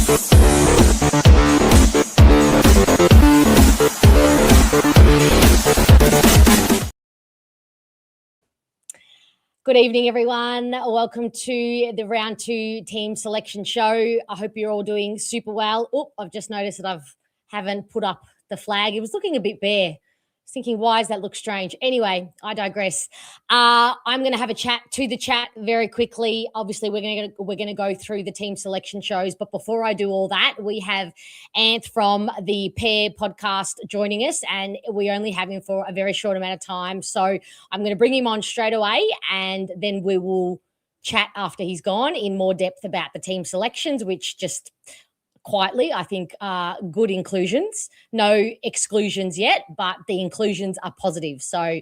Good evening, everyone. Welcome to the round 2 team selection show. I hope you're all doing super well. Oh, I've just noticed that haven't put up the flag. It was looking a bit bare. I was thinking, why does that look strange? Anyway, I digress. I'm going to have a chat to the chat very quickly. Obviously, we're going to go through the team selection shows, but before I do all that, we have Anth from the Pair podcast joining us, and we only have him for a very short amount of time. So I'm going to bring him on straight away, and then we will chat after he's gone in more depth about the team selections, which just quietly, I think, good inclusions. No exclusions yet, but the inclusions are positive. So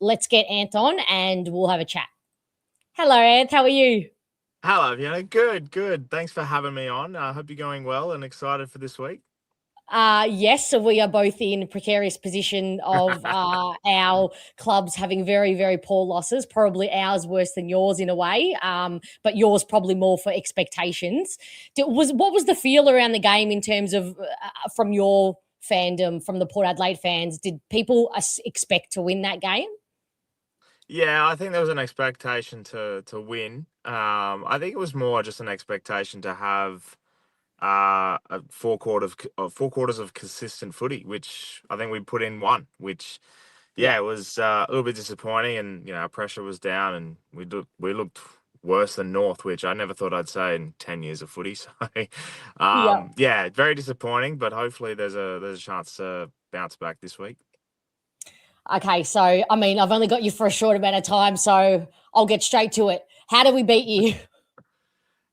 let's get Anth on and we'll have a chat. Hello, Anth. How are you? Hello, Vienna. Good. Thanks for having me on. I hope you're going well and excited for this week. Yes, so we are both in a precarious position of our clubs having very, very poor losses, probably ours worse than yours in a way, but yours probably more for expectations. What was the feel around the game in terms of from your fandom, from the Port Adelaide fans? Did people expect to win that game? Yeah, I think there was an expectation to win. I think it was more just an expectation to have four quarters of consistent footy, which I think we put in one, which it was a little bit disappointing, and our pressure was down, and we looked worse than North, which I never thought I'd say in 10 years of footy. So very disappointing, but hopefully there's a chance to bounce back this week. Okay, so I mean, I've only got you for a short amount of time, so I'll get straight to it. How do we beat you?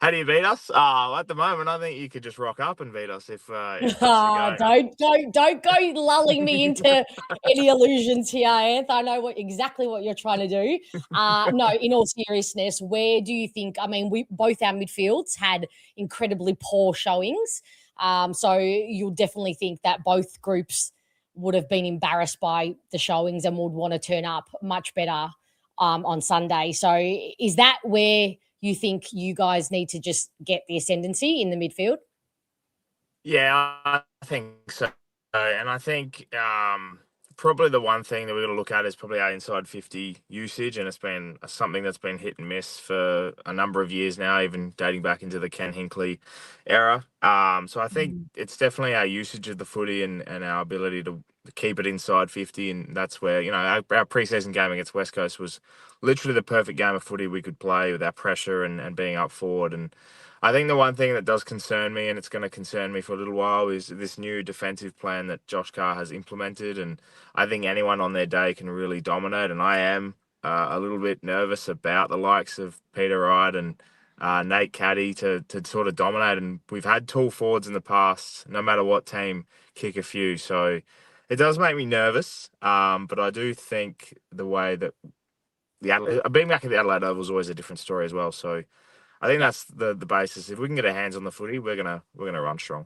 How do you beat us? At the moment, I think you could just rock up and beat us if that's don't go lulling me into any illusions here, Anth. I know exactly what you're trying to do. No, in all seriousness, where do you think? I mean, both our midfields had incredibly poor showings, so you'll definitely think that both groups would have been embarrassed by the showings and would want to turn up much better on Sunday. So, is that where you think you guys need to just get the ascendancy in the midfield? Yeah, I think so. And I think probably the one thing that we've got to look at is probably our inside 50 usage. And it's been something that's been hit and miss for a number of years now, even dating back into the Ken Hinkley era. So I think it's definitely our usage of the footy and our ability to keep it inside 50. And that's where, our pre-season game against West Coast was literally the perfect game of footy we could play with our pressure and being up forward. And I think the one thing that does concern me, and it's going to concern me for a little while, is this new defensive plan that Josh Carr has implemented. And I think anyone on their day can really dominate. And I am a little bit nervous about the likes of Peter Wright and Nate Caddy to sort of dominate. And we've had tall forwards in the past, no matter what team, kick a few. So it does make me nervous. But I do think the way that being back at the Adelaide Oval is always a different story as well. So I think that's the basis. If we can get our hands on the footy, we're gonna run strong.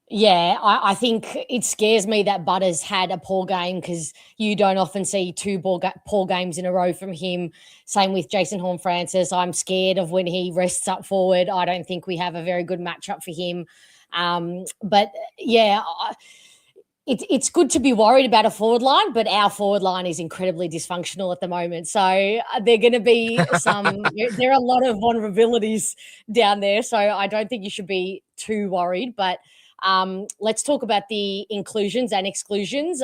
Yeah, I think it scares me that Butters had a poor game because you don't often see two poor games in a row from him. Same with Jason Horne-Francis. I'm scared of when he rests up forward. I don't think we have a very good matchup for him. But yeah, it's good to be worried about a forward line, but our forward line is incredibly dysfunctional at the moment. So there are going to be there are a lot of vulnerabilities down there. So I don't think you should be too worried. But let's talk about the inclusions and exclusions.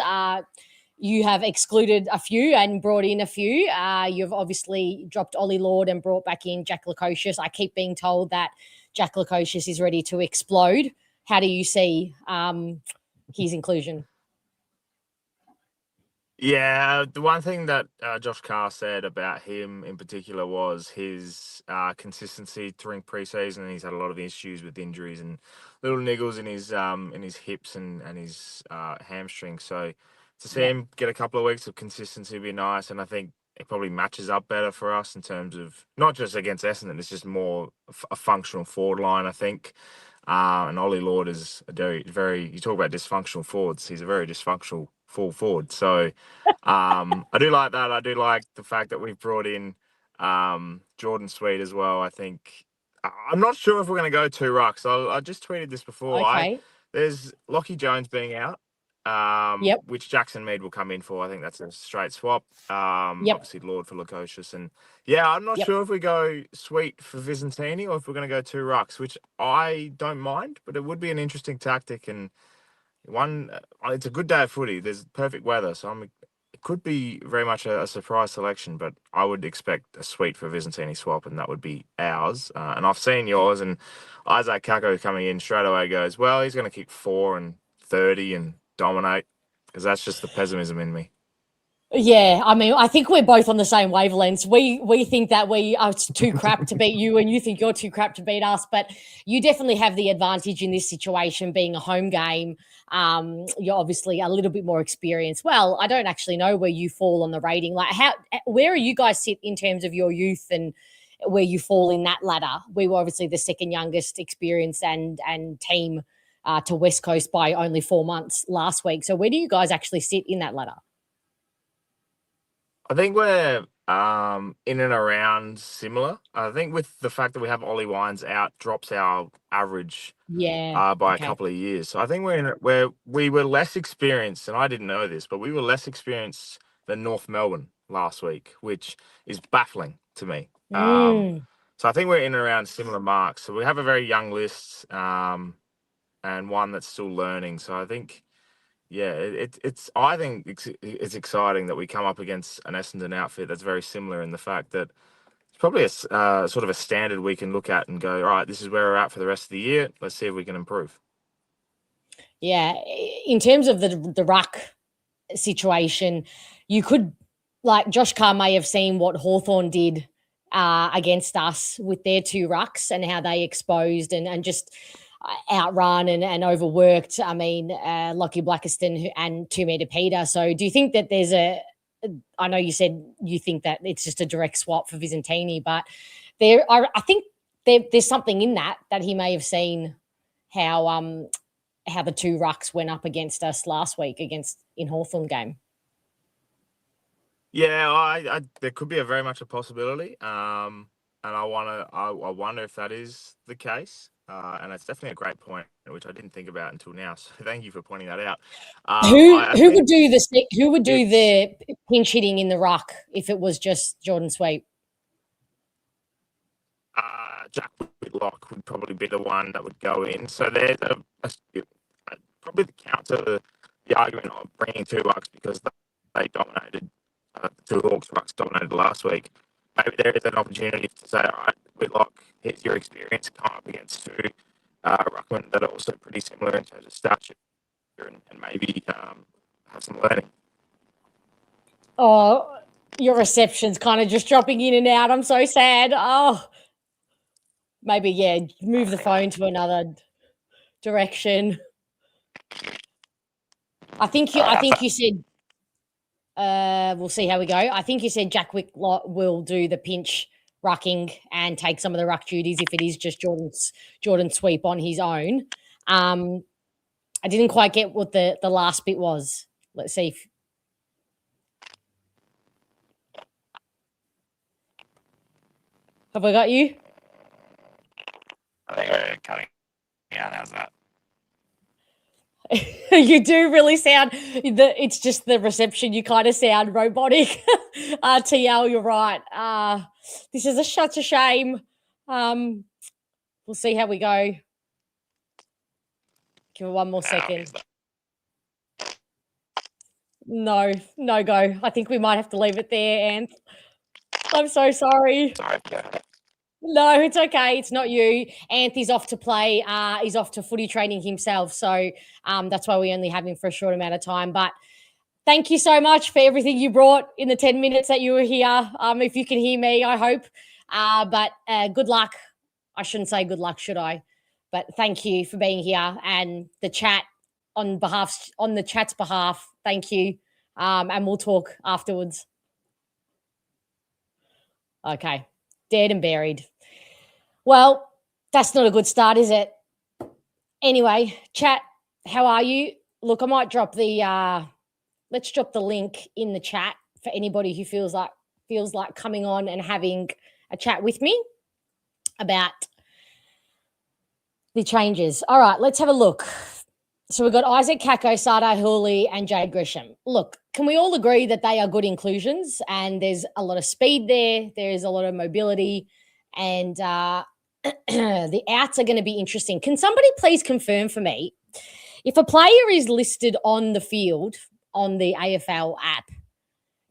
You have excluded a few and brought in a few. You've obviously dropped Ollie Lord and brought back in Jack Lukosius. I keep being told that Jack Lukosius is ready to explode. How do you see his inclusion? Yeah, the one thing that Josh Carr said about him in particular was his consistency during preseason. He's had a lot of issues with injuries and little niggles in his hips and his hamstring. So to see him get a couple of weeks of consistency would be nice. And I think it probably matches up better for us in terms of not just against Essendon. It's just more a functional forward line, I think. And Ollie Lord is a very, you talk about dysfunctional forwards. He's a very dysfunctional full forward. So I do like that. I do like the fact that we've brought in Jordan Sweet as well. I think I'm not sure if we're going to go 2 rucks. I just tweeted this before. Okay. There's Lockie Jones being out, Yep. which Jackson Mead will come in for. I think that's a straight swap. Yep. Obviously Lord for Lukosius. And yeah, I'm not Yep. sure if we go Sweet for Vizentini or if we're going to go 2 rucks, which I don't mind, but it would be an interesting tactic. And it's a good day of footy. There's perfect weather, so it could be very much a surprise selection, but I would expect a Sweet for Vizentini swap, and that would be ours. And I've seen yours, and Isaac Kako coming in straight away goes, well, he's going to kick 4 and 30 and dominate, because that's just the pessimism in me. Yeah, I mean, I think we're both on the same wavelengths. We think that we are too crap to beat you, and you think you're too crap to beat us. But you definitely have the advantage in this situation, being a home game. You're obviously a little bit more experienced. Well, I don't actually know where you fall on the rating. Like, where are you guys sit in terms of your youth and where you fall in that ladder? We were obviously the second youngest experienced and team to West Coast by only 4 months last week. So where do you guys actually sit in that ladder? I think we're in and around similar. I think with the fact that we have Ollie Wines out drops our average by a couple of years. So I think where we were less experienced, and I didn't know this, but we were less experienced than North Melbourne last week, which is baffling to me. So I think we're in and around similar marks. So we have a very young list and one that's still learning. So I think, yeah, I think it's exciting that we come up against an Essendon outfit that's very similar in the fact that it's probably a sort of a standard we can look at and go, all right, this is where we're at for the rest of the year. Let's see if we can improve. Yeah, in terms of the ruck situation, you could, like, Josh Carr may have seen what Hawthorn did against us with their 2 rucks and how they exposed and just outrun and overworked. I mean, Lockie Blackiston and 2 meter Peter. So do you think that there's I know you said you think that it's just a direct swap for Vizentini, but I think there's something in that he may have seen how the 2 rucks went up against us last week in Hawthorn game. Yeah, I there could be very much a possibility. And I wonder if that is the case. And it's definitely a great point, which I didn't think about until now. So thank you for pointing that out. Who would do the pinch hitting in the ruck if it was just Jordan Sweet? Jack Whitlock would probably be the one that would go in. So there's probably the counter the argument of bringing 2 rucks because they dominated. The 2 Hawks rucks dominated last week. Maybe there is an opportunity to say, all right, Whitlock, here's your experience, come up against 2 ruckmen that are also pretty similar in terms of stature and maybe have some learning. Oh, your reception's kind of just dropping in and out. I'm so sad. Oh, maybe, yeah, move the phone to another direction. I think you said, we'll see how we go. I think you said Jack Whitlock will do the pinch rucking and take some of the ruck duties if it is just Jordan Sweep on his own. I didn't quite get what the last bit was. Let's see if have I got you? I think we're cutting out. How's that? You do really sound, it's just the reception. You kind of sound robotic. TL, you're right. This is such a shame. We'll see how we go. Give it one more second. No go. I think we might have to leave it there, Anth. I'm so sorry. No, it's okay. It's not you. Anthony's off to play. He's off to footy training himself. So that's why we only have him for a short amount of time. But thank you so much for everything you brought in the 10 minutes that you were here. If you can hear me, I hope. But good luck. I shouldn't say good luck, should I? But thank you for being here, and the chat on the chat's behalf. Thank you. And we'll talk afterwards. Okay. Dead and buried. Well, that's not a good start, is it? Anyway, chat, how are you? Look, I might drop let's drop the link in the chat for anybody who feels like coming on and having a chat with me about The changes. All right, let's have a look. So we've got Isaac Kako, Sardar Hooley, and Jade Grisham. Look, can we all agree that they are good inclusions and there's a lot of speed there, there's a lot of mobility, and the outs are going to be interesting. Can somebody please confirm for me, if a player is listed on the field on the AFL app,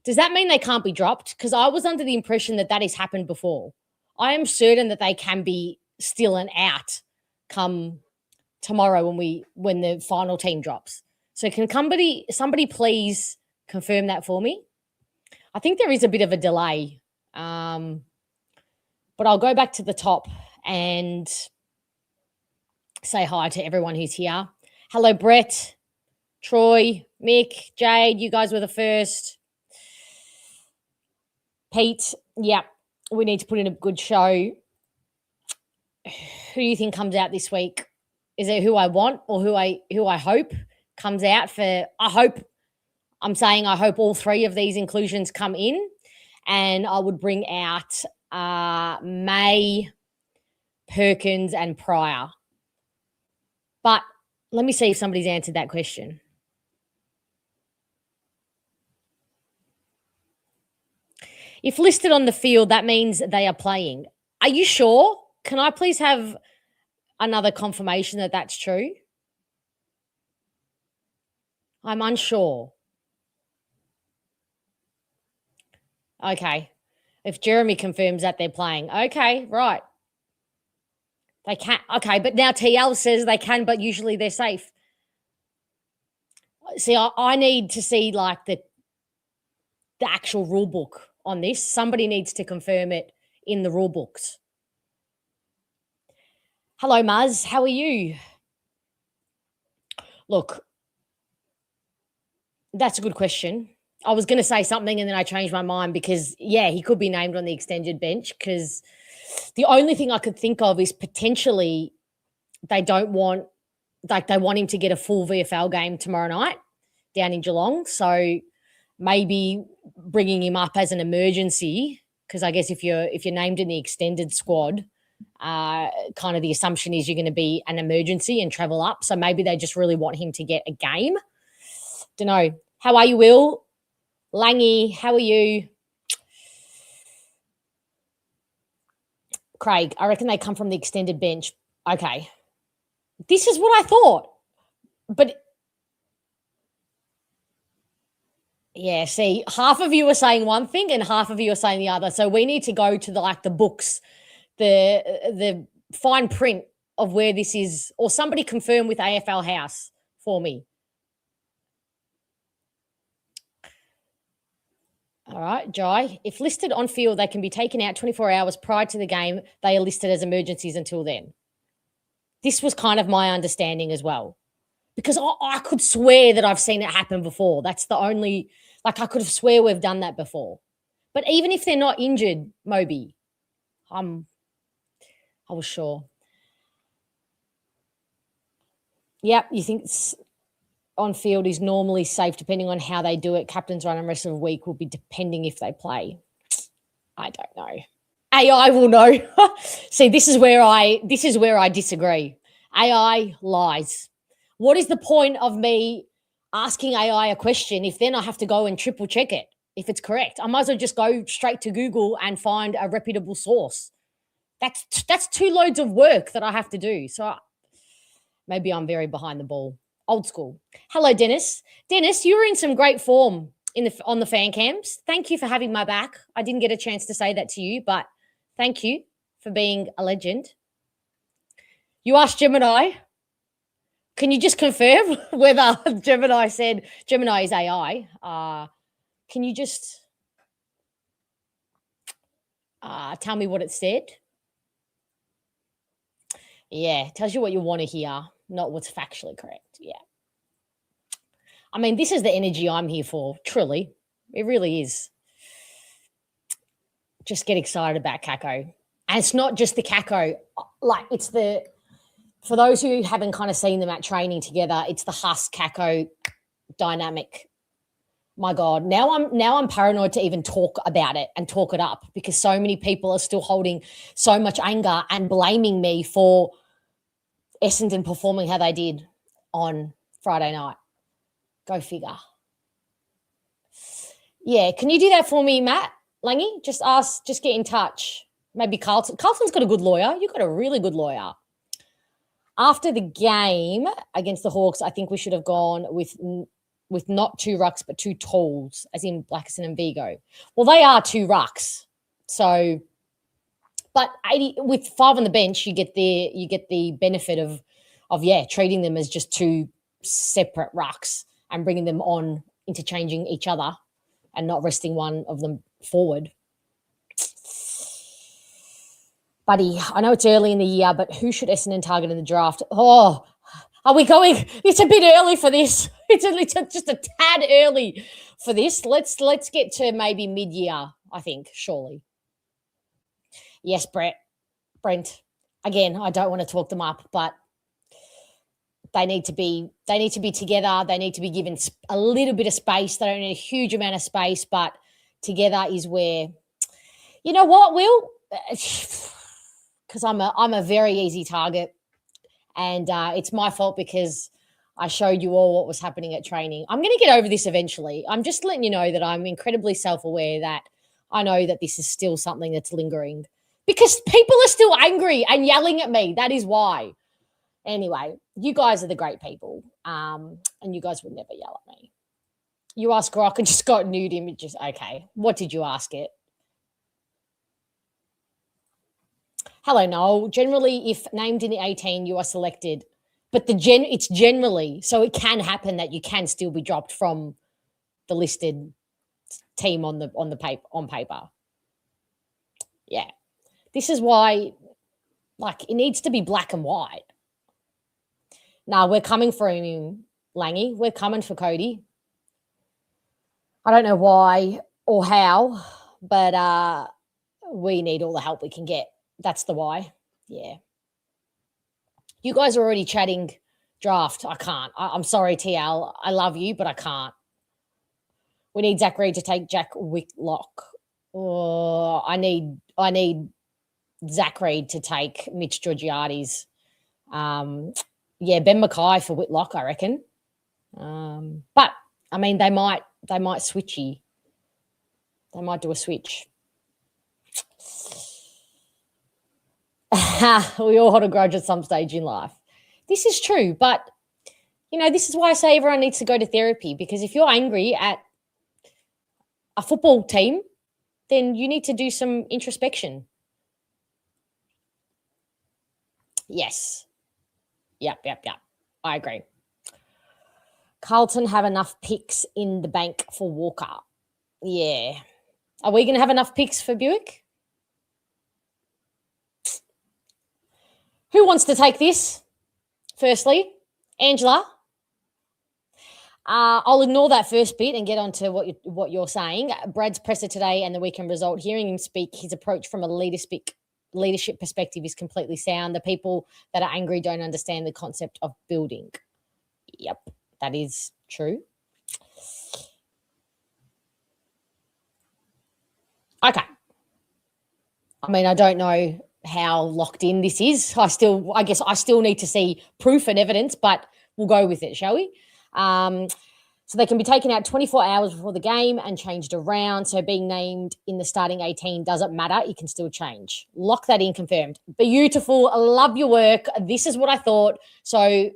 does that mean they can't be dropped? Because I was under the impression that has happened before. I am certain that they can be still an out come tomorrow when the final team drops. So can somebody please confirm that for me? I think there is a bit of a delay, but I'll go back to the top and say hi to everyone who's here. Hello, Brett, Troy, Mick, Jade. You guys were the first. Pete, yeah, we need to put in a good show. Who do you think comes out this week? Is it who I want or who I hope comes out for? I hope all three of these inclusions come in, and I would bring out May, Perkins, and Pryor. But let me see if somebody's answered that question. If listed on the field, that means they are playing. Are you sure? Can I please have another confirmation that that's true? I'm unsure. Okay. If Jeremy confirms that they're playing. Okay, right. They can't. Okay, but now TL says they can, but usually they're safe. See, I need to see like the actual rule book on this. Somebody needs to confirm it in the rule books. Hello, Muzz. How are you? Look, that's a good question. I was going to say something and then I changed my mind because, yeah, he could be named on the extended bench because the only thing I could think of is potentially they want him to get a full VFL game tomorrow night down in Geelong. So maybe bringing him up as an emergency, because I guess if you're named in the extended squad, kind of the assumption is you're going to be an emergency and travel up. So maybe they just really want him to get a game. Don't know. How are you, Will? Langy, how are you? Craig, I reckon they come from the extended bench. Okay. This is what I thought. But yeah, see, half of you are saying one thing and half of you are saying the other. So we need to go to the books, the fine print of where this is, or somebody confirm with AFL House for me. All right, Jai. If listed on field, they can be taken out 24 hours prior to the game. They are listed as emergencies until then. This was kind of my understanding as well. Because I could swear that I've seen it happen before. That's the only, I could have swear we've done that before. But even if they're not injured, Moby, I was sure. Yep, you think on field is normally safe depending on how they do it. Captain's run and rest of the week will be depending if they play. I don't know. AI will know. See, this is where I disagree. AI lies. What is the point of me asking AI a question if then I have to go and triple check it if it's correct? I might as well just go straight to Google and find a reputable source. That's 2 loads of work that I have to do. So maybe I'm very behind the ball. Old school. Hello, Dennis. Dennis, you were in some great form on the fan cams. Thank you for having my back. I didn't get a chance to say that to you, but thank you for being a legend. You asked Gemini. Can you just confirm whether Gemini said Gemini is AI? Can you just tell me what it said? Yeah, tells you what you want to hear, not what's factually correct. Yeah. I mean, this is the energy I'm here for, truly. It really is. Just get excited about Kako. And it's not just the Kako. It's for those who haven't kind of seen them at training together, it's the Huss Kako dynamic. My God, now I'm paranoid to even talk about it and talk it up because so many people are still holding so much anger and blaming me for Essendon performing how they did on Friday night. Go figure. Yeah, can you do that for me, Matt Langy? Just get in touch. Maybe Carlton. Carlton's got a good lawyer. You've got a really good lawyer. After the game against the Hawks, I think we should have gone with not 2 rucks, but 2 talls, as in Blackson and Vigo. Well, they are 2 rucks. So, but 80 with 5 on the bench, you get the benefit of treating them as just 2 separate rucks and bringing them on, interchanging each other and not resting one of them forward. Buddy, I know it's early in the year, but who should Essendon target in the draft? Oh, are we going? It's a bit early for this. It's just a tad early for this. Let's get to maybe mid-year, I think, surely. Yes, Brent. Again, I don't want to talk them up, but they need to be together. They need to be given a little bit of space. They don't need a huge amount of space, but together is where, you know what, Will? Because I'm a very easy target, and it's my fault because I showed you all what was happening at training. I'm going to get over this eventually. I'm just letting you know that I'm incredibly self-aware that I know that this is still something that's lingering because people are still angry and yelling at me. That is why. Anyway, you guys are the great people, and you guys would never yell at me. You ask Ruck and just got nude images. Okay, what did you ask it? Hello, Noel. Generally, if named in the 18, you are selected, but it's generally, so it can happen that you can still be dropped from the listed team on paper. Yeah, this is why, it needs to be black and white. Now we're coming for him, Langy. We're coming for Cody. I don't know why or how, but we need all the help we can get. That's the why. Yeah. You guys are already chatting draft. I can't. I'm sorry, TL. I love you, but I can't. We need Zach Reid to take Jack Whitlock. Oh, I need Zach Reid to take Mitch Georgiades. Yeah, Ben Mackay for Whitlock, I reckon. But I mean, they might switchy. They might do a switch. We all hold a grudge at some stage in life. This is true, but, this is why I say everyone needs to go to therapy, because if you're angry at a football team, then you need to do some introspection. Yes. Yep. I agree. Carlton have enough picks in the bank for Walker. Yeah. Are we going to have enough picks for Buick? Who wants to take this? Firstly, Angela. I'll ignore that first bit and get on to what you're saying. Brad's presser today and the weekend result, hearing him speak, his approach from a leadership perspective is completely sound. The people that are angry don't understand the concept of building. Yep, that is true. Okay. I mean, I don't know how locked in this is. I guess I still need to see proof and evidence, but we'll go with it, shall we? So they can be taken out 24 hours before the game and changed around. So being named in the starting 18 doesn't matter. It can still change. Lock that in, confirmed. Beautiful. I love your work. This is what I thought. So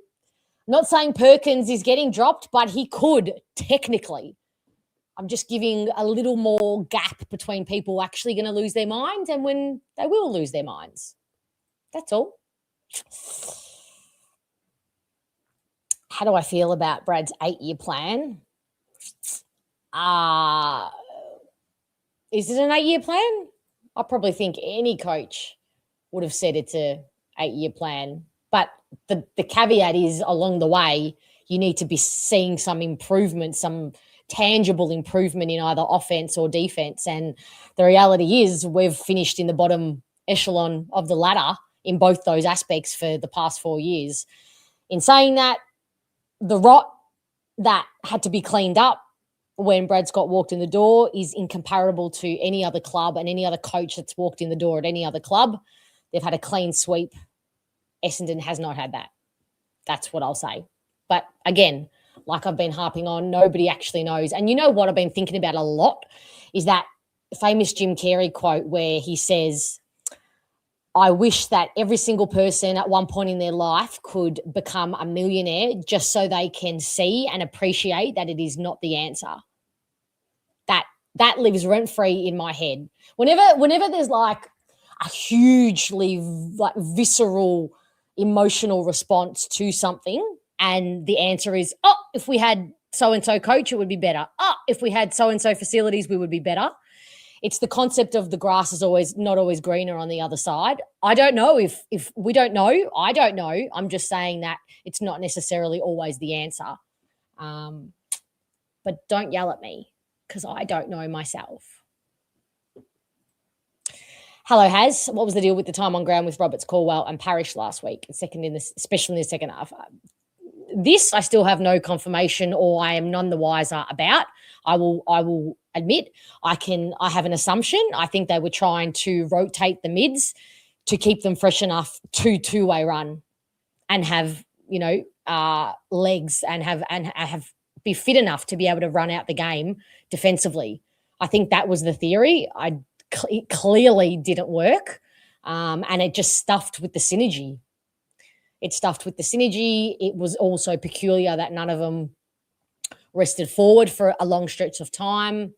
not saying Perkins is getting dropped, but he could technically. I'm just giving a little more gap between people actually going to lose their minds and when they will lose their minds. That's all. How do I feel about Brad's 8-year plan? Is it an 8-year plan? I probably think any coach would have said it's a 8-year plan. But the caveat is along the way, you need to be seeing some improvement, some tangible improvement in either offense or defense. And the reality is we've finished in the bottom echelon of the ladder in both those aspects for the past 4 years. In saying that, the rot that had to be cleaned up when Brad Scott walked in the door is incomparable to any other club and any other coach that's walked in the door at any other club. They've had a clean sweep Essendon has not had that. That's what I'll say. But again, like I've been harping on, nobody actually knows. And you know what I've been thinking about a lot is that famous Jim Carrey quote where he says, I wish that every single person at one point in their life could become a millionaire just so they can see and appreciate that it is not the answer. That lives rent-free in my head. Whenever there's like a hugely like visceral emotional response to something and the answer is, oh, if we had so-and-so coach, it would be better. Oh, if we had so-and-so facilities, we would be better. It's the concept of the grass is not always greener on the other side. I don't know if we don't know. I don't know. I'm just saying that it's not necessarily always the answer. But don't yell at me because I don't know myself. Hello, Haz. What was the deal with the time on ground with Roberts, Caldwell and Parrish last week, especially in the second half? This I still have no confirmation or I am none the wiser about. I will admit I have an assumption. I think they were trying to rotate the mids to keep them fresh enough to two-way run and have, legs and have be fit enough to be able to run out the game defensively. I think that was the theory. It clearly didn't work, and it just stuffed with the synergy. It was also peculiar that none of them rested forward for a long stretch of time.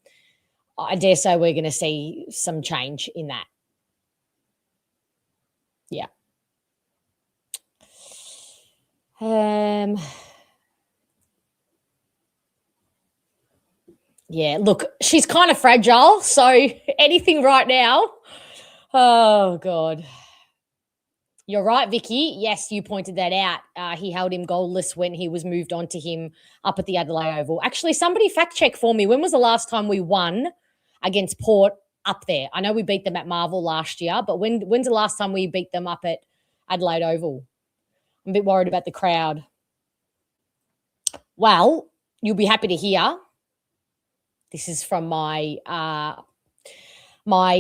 I dare say we're going to see some change in that. Yeah. Yeah, look, she's kind of fragile, so anything right now. Oh, God. You're right, Vicky. Yes, you pointed that out. He held him goalless when he was moved on to him up at the Adelaide Oval. Actually, somebody fact check for me. When was the last time we won against Port up there? I know we beat them at Marvel last year, but when's the last time we beat them up at Adelaide Oval? I'm a bit worried about the crowd. Well, you'll be happy to hear. This is from my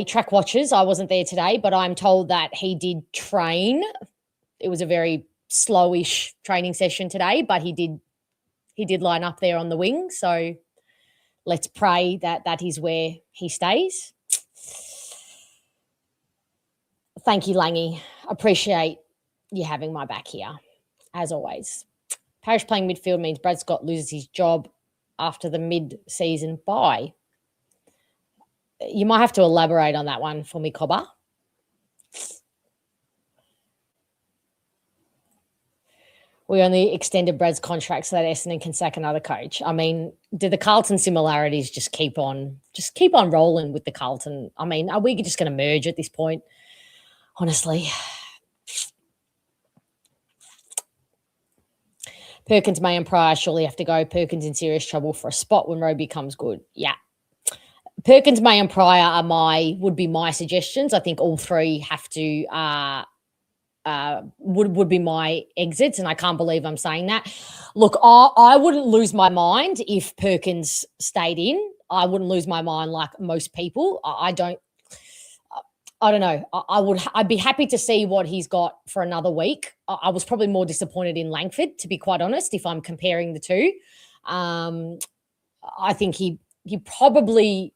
track watchers. I wasn't there today, but I'm told that he did train. It was a very slowish training session today, but he did line up there on the wing. So let's pray that is where he stays. Thank you, Langy. Appreciate you having my back here, as always. Parrish playing midfield means Brad Scott loses his job after the mid-season bye. You might have to elaborate on that one for me, Cobber. We only extended Brad's contract so that Essendon can sack another coach. I mean, do the Carlton similarities just keep on rolling with the Carlton? I mean, are we just going to merge at this point? Honestly. Perkins, May and Pryor surely have to go. Perkins in serious trouble for a spot when Roby comes good. Yeah. Perkins, May and Pryor would be my suggestions. I think all three have to would be my exits, and I can't believe I'm saying that. Look, I wouldn't lose my mind if Perkins stayed in. I wouldn't lose my mind like most people. I don't know. I'd be happy to see what he's got for another week. I was probably more disappointed in Langford, to be quite honest, if I'm comparing the two. I think he probably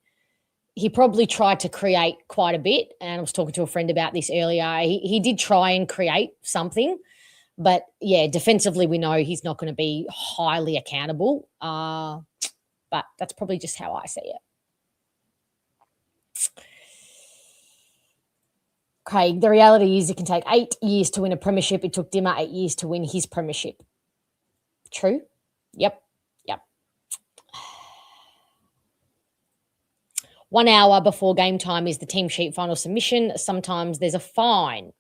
tried to create quite a bit, and I was talking to a friend about this earlier. He did try and create something, but yeah, defensively we know he's not going to be highly accountable. But that's probably just how I see it. Craig, the reality is it can take 8 years to win a premiership. It took Dimmer 8 years to win his premiership. True? Yep. 1 hour before game time is the team sheet final submission. Sometimes there's a fine.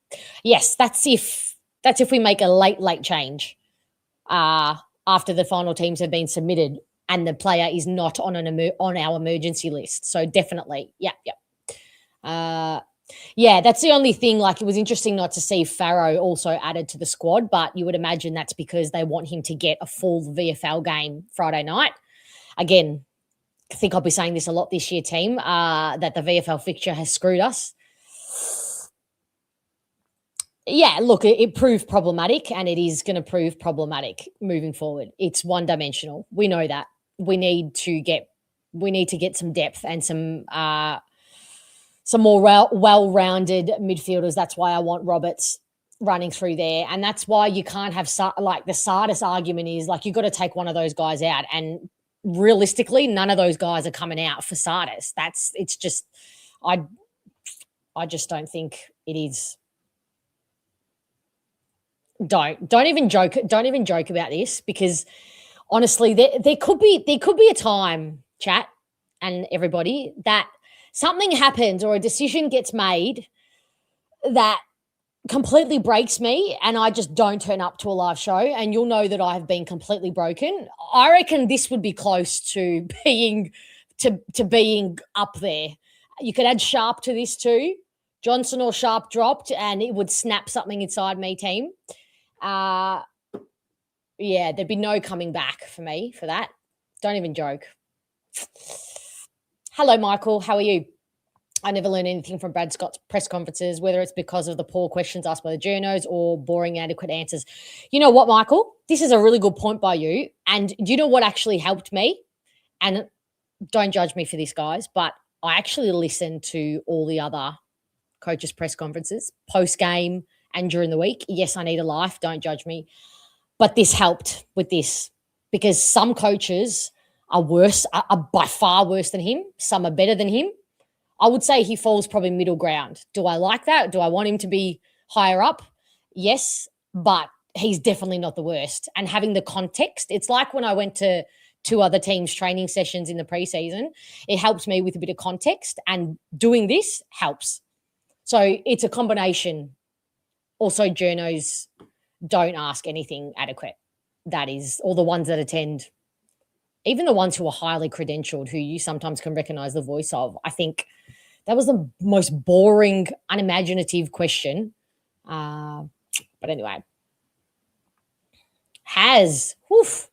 Yes, that's if we make a late change after the final teams have been submitted and the player is not on our emergency list. So definitely, yep. Yeah, that's the only thing. Like, it was interesting not to see Farrow also added to the squad, but you would imagine that's because they want him to get a full VFL game Friday night. Again, I think I'll be saying this a lot this year, team, that the VFL fixture has screwed us. Yeah, look, it proved problematic, and it is going to prove problematic moving forward. It's one-dimensional. We know that. We need to get some depth and some more well-rounded midfielders. That's why I want Roberts running through there, and that's why you can't have like the Sardis argument is like you've got to take one of those guys out, and realistically, none of those guys are coming out for Sardis. It's just I just don't think it is. Don't even joke about this, because honestly, there could be a time, chat and everybody, that something happens or a decision gets made that completely breaks me and I just don't turn up to a live show, and you'll know that I have been completely broken. I reckon this would be close to being up there. You could add Sharp to this too. Johnson or Sharp dropped and it would snap something inside me, team. Yeah, there'd be no coming back for me for that. Don't even joke. Hello, Michael. How are you? I never learn anything from Brad Scott's press conferences, whether it's because of the poor questions asked by the journos or boring, inadequate answers. You know what, Michael? This is a really good point by you. And do you know what actually helped me? And don't judge me for this, guys, but I actually listened to all the other coaches' press conferences, post-game and during the week. Yes, I need a life. Don't judge me. But this helped with this, because some coaches are worse, are by far worse than him. Some are better than him. I would say he falls probably middle ground. Do I like that? Do I want him to be higher up? Yes, but he's definitely not the worst. And having the context, it's like when I went to two other teams' training sessions in the preseason, it helps me with a bit of context, and doing this helps. So it's a combination. Also, journos don't ask anything adequate. That is, all the ones that attend, even the ones who are highly credentialed, who you sometimes can recognize the voice of. I think that was the most boring, unimaginative question. But anyway. Woof.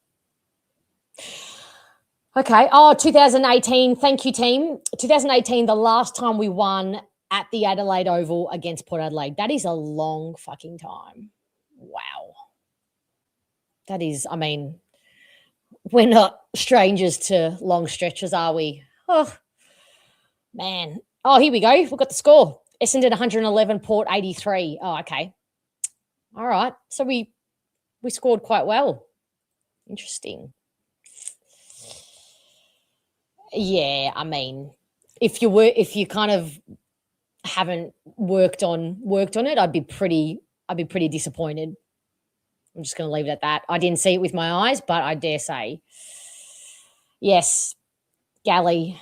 Okay. 2018. Thank you, team. 2018, the last time we won at the Adelaide Oval against Port Adelaide. That is a long fucking time. Wow. That is, I mean, we're not strangers to long stretches, are we? Oh, man. Oh, here we go. We've got the score. Essendon 111, Port 83. Oh, okay. All right. So we scored quite well. Interesting. Yeah, I mean, if you kind of haven't worked on it, I'd be pretty disappointed. I'm just going to leave it at that. I didn't see it with my eyes, but I dare say, yes, Galley,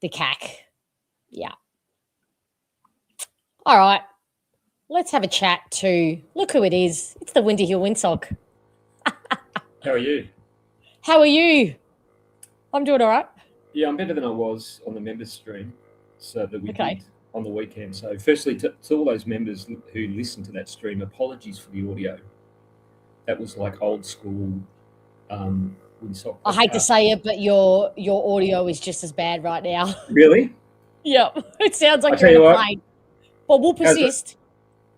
the CAC. Yeah. All right. Let's have a chat to, look who it is. It's the Windy Hill Windsock. How are you? How are you? I'm doing all right. Yeah, I'm better than I was on the members stream, so that we Okay. did on the weekend. So firstly, to all those members who listened to that stream, apologies for the audio. That was like old school Windsock. I hate to say it, but your audio is just as bad right now. Really? Yep. It sounds like I tell you're in you a what. plane. But we'll persist.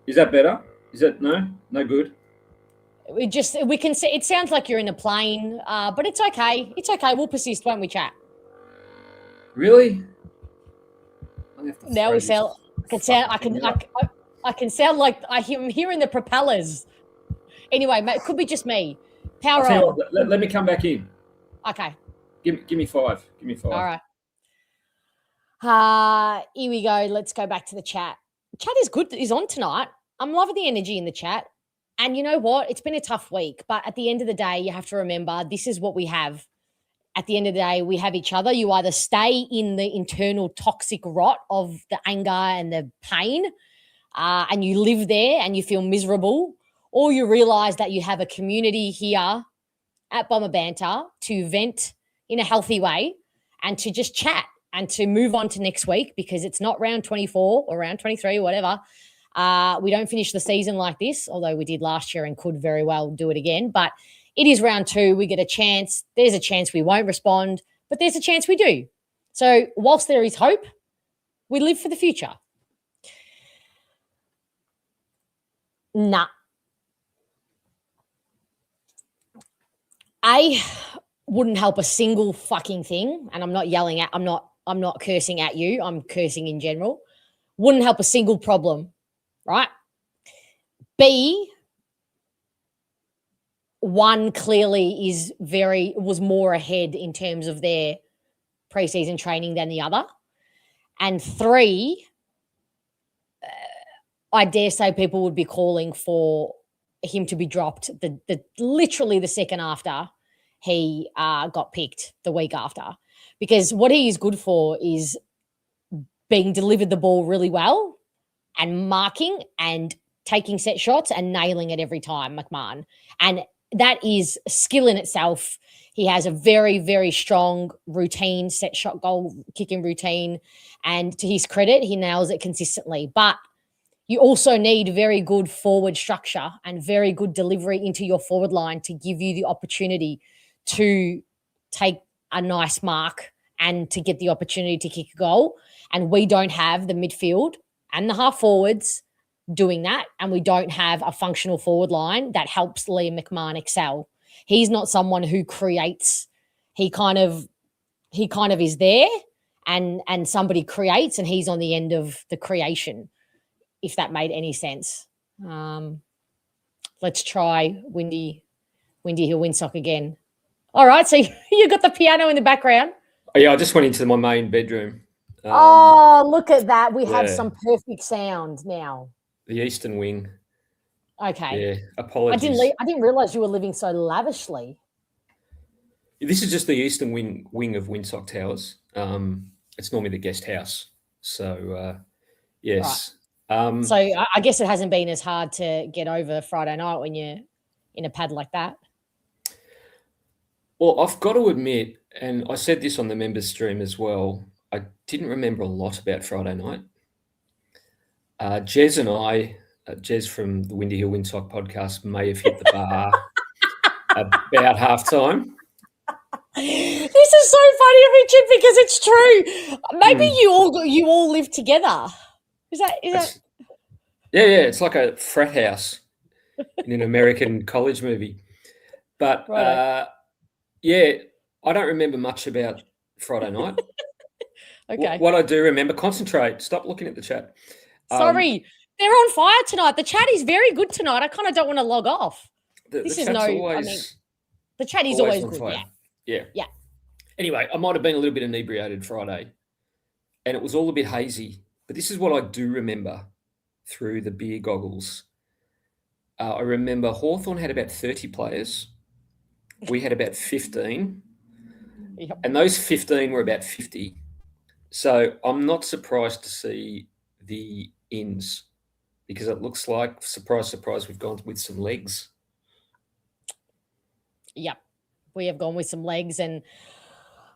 Is that better? Is that no good? We can see, it sounds like you're in a plane, but it's okay. It's okay. We'll persist, won't we, chat? Really? Now we sound. I can sound like I'm hearing the propellers. Anyway, it could be just me. Power on. Let me come back in. Okay. Give me 5. Give me 5. All right. Here we go. Let's go back to the chat. Chat is good. Is on tonight. I'm loving the energy in the chat. And you know what? It's been a tough week, but at the end of the day, you have to remember this is what we have. At the end of the day, we have each other. You either stay in the internal toxic rot of the anger and the pain, and you live there and you feel miserable, or you realize that you have a community here at Bomber Banter to vent in a healthy way and to just chat and to move on to next week, because it's not round 24 or round 23 or whatever. We don't finish the season like this, although we did last year and could very well do it again. But it is round 2. We get a chance. There's a chance we won't respond, but there's a chance we do. So whilst there is hope, we live for the future. Nah. I wouldn't help a single fucking thing, and I'm not yelling at. I'm not cursing at you. I'm cursing in general. Wouldn't help a single problem, right? B, one clearly was more ahead in terms of their preseason training than the other. And 3, I dare say people would be calling for him to be dropped literally the second after he got picked the week after, because what he is good for is being delivered the ball really well and marking and taking set shots and nailing it every time, McMahon. And that is skill in itself. He has a very, very strong routine, set shot goal kicking routine. And to his credit, he nails it consistently. But you also need very good forward structure and very good delivery into your forward line to give you the opportunity to take a nice mark and to get the opportunity to kick a goal. And we don't have the midfield and the half forwards doing that. And we don't have a functional forward line that helps Liam McMahon excel. He's not someone who creates. He kind of is there and somebody creates and he's on the end of the creation, if that made any sense. Let's try Windy Hill Winsock again. All right, so you got the piano in the background. Oh, yeah, I just went into my main bedroom. Look at that. We have some perfect sound now. The Eastern Wing. Okay. Yeah, apologies. I didn't realize you were living so lavishly. This is just the Eastern wing of Winsock Towers. It's normally the guest house. So, yes. Right. So I guess it hasn't been as hard to get over Friday night when you're in a pad like that. Well, I've got to admit, and I said this on the members stream as well, I didn't remember a lot about Friday night. Jez and I, Jez from the Windy Hill Winsock podcast, may have hit the bar about halftime. This is so funny, Richard, because it's true. Maybe you all live together. Is that? Yeah, it's like a frat house in an American college movie. But yeah, I don't remember much about Friday night. Okay. What I do remember, concentrate. Stop looking at the chat. Sorry, they're on fire tonight. The chat is very good tonight. I kind of don't want to log off. The chat is always on good. Fire. Yeah. Anyway, I might have been a little bit inebriated Friday, and it was all a bit hazy. But this is what I do remember through the beer goggles. I remember Hawthorn had about 30 players. We had about 15. Yep. And those 15 were about 50. So I'm not surprised to see the ins because it looks like, surprise, surprise, we've gone with some legs. Yep. We have gone with some legs. And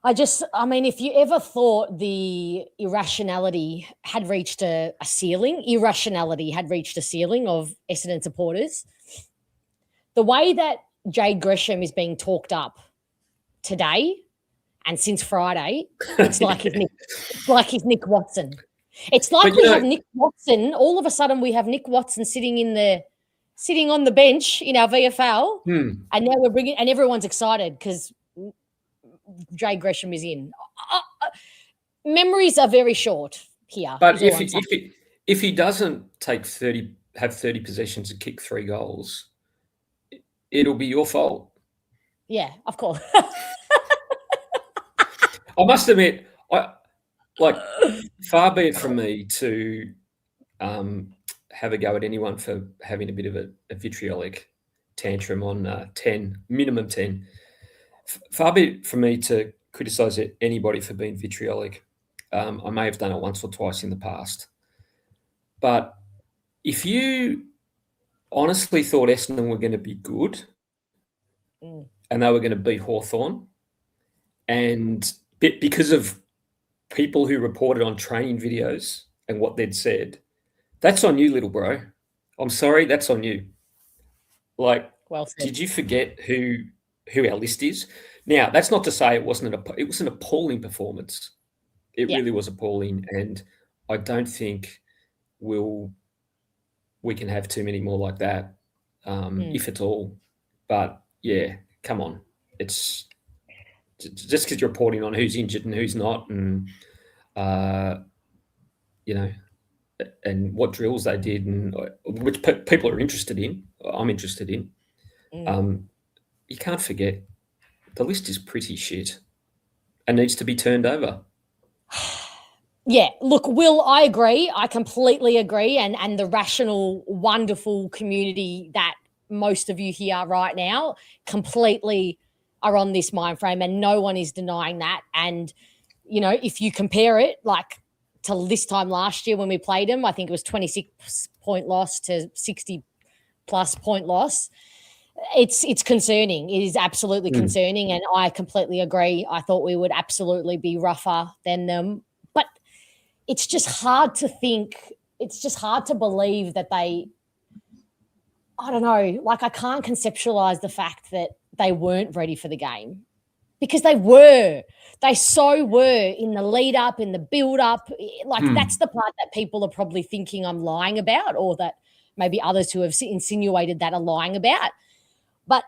if you ever thought the irrationality had reached a ceiling of Essendon supporters, the way that Jade Gresham is being talked up today and since Friday, it's like he's Nick Watson. It's like have Nick Watson. All of a sudden, we have Nick Watson sitting on the bench in our VFL, and now we're bringing, and everyone's excited because Jade Gresham is in. Memories are very short here. But if he doesn't have 30 possessions and kick 3 goals, it'll be your fault. Yeah, of course. I must admit, far be it from me to have a go at anyone for having a bit of a vitriolic tantrum on 10, minimum 10. Far be it from me to criticise anybody for being vitriolic. I may have done it once or twice in the past. But if you honestly thought Essendon were going to be good and they were going to beat Hawthorn, and because of people who reported on training videos and what they'd said, that's on you, little bro. I'm sorry, that's on you. Well said. Did you forget who our list is? Now, that's not to say it was an appalling performance. It really was appalling, and I don't think we'll we can have too many more like that, if at all. But yeah, come on, it's just because you're reporting on who's injured and who's not, and you know, and what drills they did, and which people are interested in. I'm interested in. You can't forget the list is pretty shit and needs to be turned over. Yeah, look, Will, I agree. I completely agree. And the rational, wonderful community that most of you here right now completely are on this mind frame, and no one is denying that. And, you know, if you compare it like to this time last year when we played them, I think it was 26-point loss to 60-plus point loss. It's concerning. It is absolutely concerning, and I completely agree. I thought we would absolutely be rougher than them. But it's just hard to think. It's just hard to believe that I don't know, like I can't conceptualize the fact that they weren't ready for the game, because they were. They so were in the lead up, in the build up. Like that's the part that people are probably thinking I'm lying about, or that maybe others who have insinuated that are lying about. But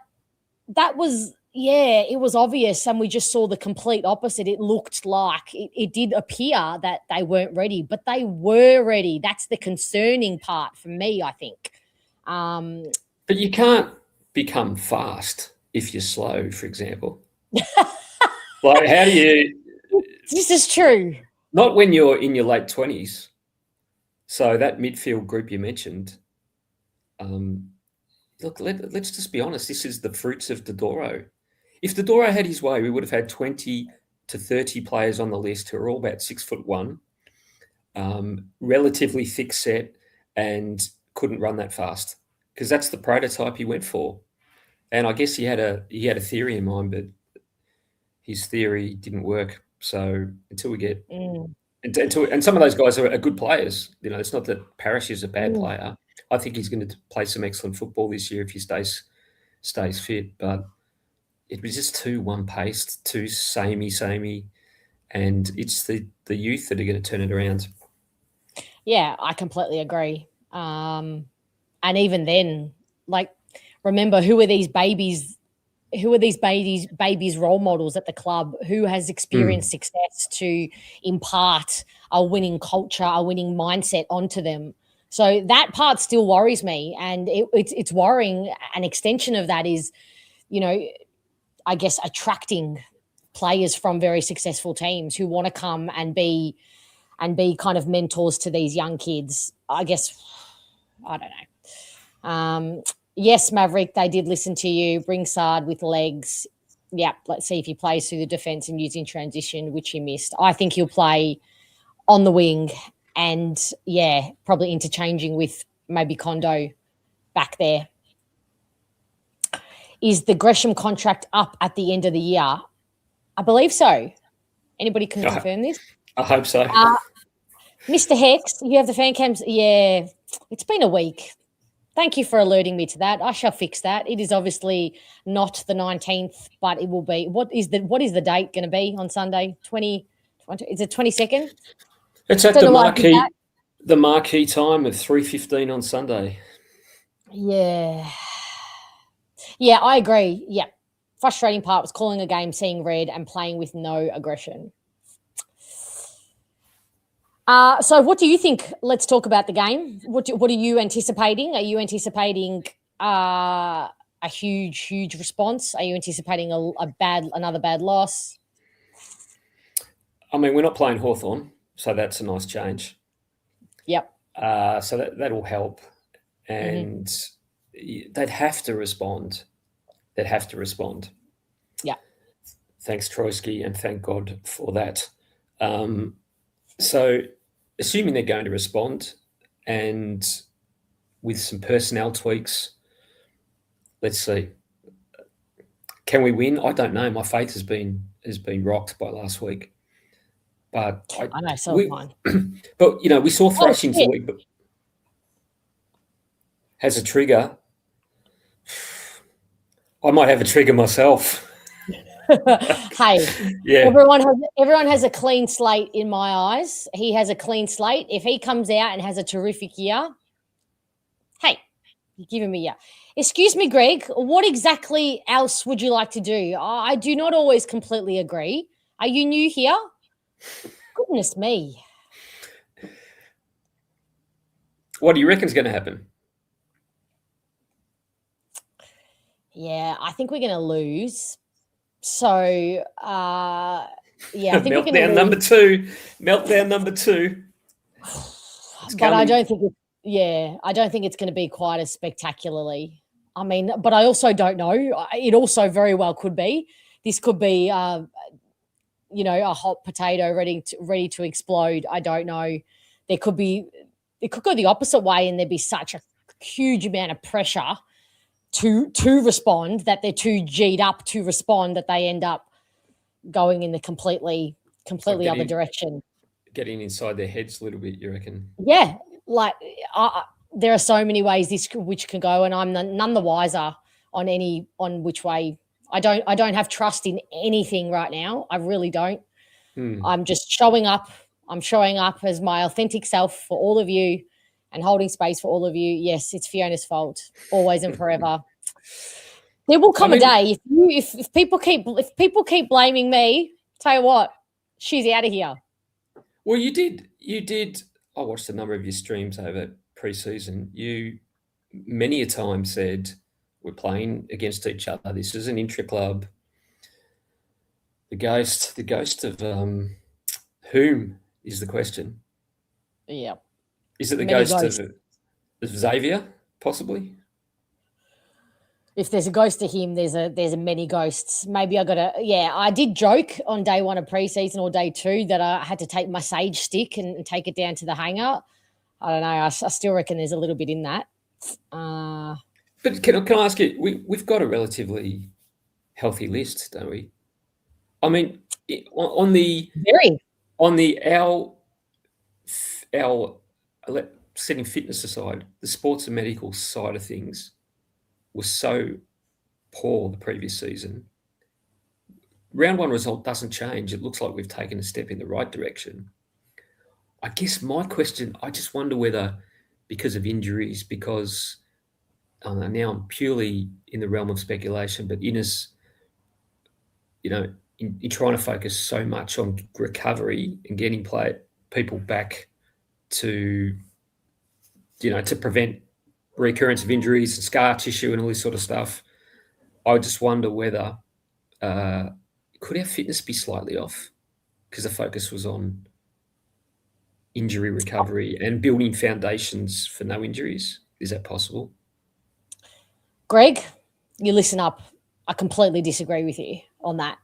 that was, yeah, it was obvious, and we just saw the complete opposite. It looked like it did appear that they weren't ready, but they were ready. That's the concerning part for me, I think. But you can't become fast if you're slow, for example. Like, how do you? This is true. Not when you're in your late 20s. So that midfield group you mentioned, look, let's just be honest. This is the fruits of Dodoro. If Dodoro had his way, we would have had 20 to 30 players on the list who are all about 6'1", relatively thick set, and couldn't run that fast, because that's the prototype he went for. And I guess he had a theory in mind, but his theory didn't work. So until we get and some of those guys are good players. You know, it's not that Parrish is a bad player. I think he's going to play some excellent football this year if he stays fit. But it was just too one-paced, too samey, and it's the youth that are going to turn it around. Yeah, I completely agree. And even then, like, remember, who are these babies? Who are these babies role models at the club? Who has experienced success to impart a winning culture, a winning mindset onto them? So that part still worries me, and it's worrying. An extension of that is, you know, I guess attracting players from very successful teams who want to come and be kind of mentors to these young kids. I guess, I don't know. Yes, Maverick, they did listen to you. Bring Sard with legs. Yeah, let's see if he plays through the defence and using transition, which he missed. I think he'll play on the wing and, yeah, probably interchanging with maybe Kondo back there. Is the Gresham contract up at the end of the year? I believe so. Anybody can confirm this? I hope so. Mr. Hex, you have the fan cams? Yeah, it's been a week. Thank you for alerting me to that. I shall fix that. It is obviously not the 19th, but it will be. What is the date going to be on Sunday? 20, is it 22nd? It's at the marquee time of 3:15 on Sunday. Yeah. Yeah, I agree. Yeah. Frustrating part was calling a game, seeing red, and playing with no aggression. So what do you think? Let's talk about the game. What are you anticipating? Are you anticipating a huge response? Are you anticipating another bad loss? I mean, we're not playing Hawthorn, so that's a nice change. Yep. So that will help. And they'd have to respond. Yeah. Thanks, Troisky, and thank God for that. So assuming they're going to respond, and with some personnel tweaks, let's see. Can we win? I don't know. My faith has been rocked by last week. But I know, so fine. But, you know, we saw thrashings the week, but has a trigger. I might have a trigger myself. Hey, yeah. Everyone has a clean slate in my eyes. He has a clean slate. If he comes out and has a terrific year, Hey, you're giving me excuse me, Greg. What exactly else would you like to do? I do not always completely agree. Are you new here? Goodness me. What do you reckon is going to happen? Yeah, I think we're going to lose. So, I think we're going to Meltdown number 2. Meltdown number 2. But I don't think I don't think it's going to be quite as spectacularly. I mean, but I also don't know. It also very well could be. This could be, a hot potato ready to explode. I don't know. It could go the opposite way, and there'd be such a huge amount of pressure to respond that they're too G'd up to respond that they end up going in the completely other direction. Getting inside their heads a little bit, you reckon? Yeah, like there are so many ways which can go, and I'm none the wiser on which way. I don't have trust in anything right now. I really don't. I'm just showing up. I'm showing up as my authentic self for all of you and holding space for all of you. Yes, it's Fiona's fault, always and forever. There will come a day if people keep blaming me. Tell you what, she's out of here. Well, you did. I watched a number of your streams over pre-season. You many a time said we're playing against each other. This is an intra-club. The ghost of whom is the question? Yeah. Is it the ghost of Xavier, possibly? If there's a ghost of him, there's a many ghosts. Maybe I did joke on day 1 of preseason or day 2 that I had to take my sage stick and take it down to the hangar. I don't know. I still reckon there's a little bit in that. But can I ask you, we've got a relatively healthy list, don't we? I mean, our setting fitness aside, the sports and medical side of things was so poor the previous season. Round 1 result doesn't change. It looks like we've taken a step in the right direction. I guess my question, I just wonder whether because of injuries, because now I'm purely in the realm of speculation, but Innes, in trying to focus so much on recovery and getting people back to, to prevent recurrence of injuries and scar tissue and all this sort of stuff, I just wonder whether could our fitness be slightly off because the focus was on injury recovery and building foundations for no injuries? Is that possible? Greg, you listen up. I completely disagree with you on that.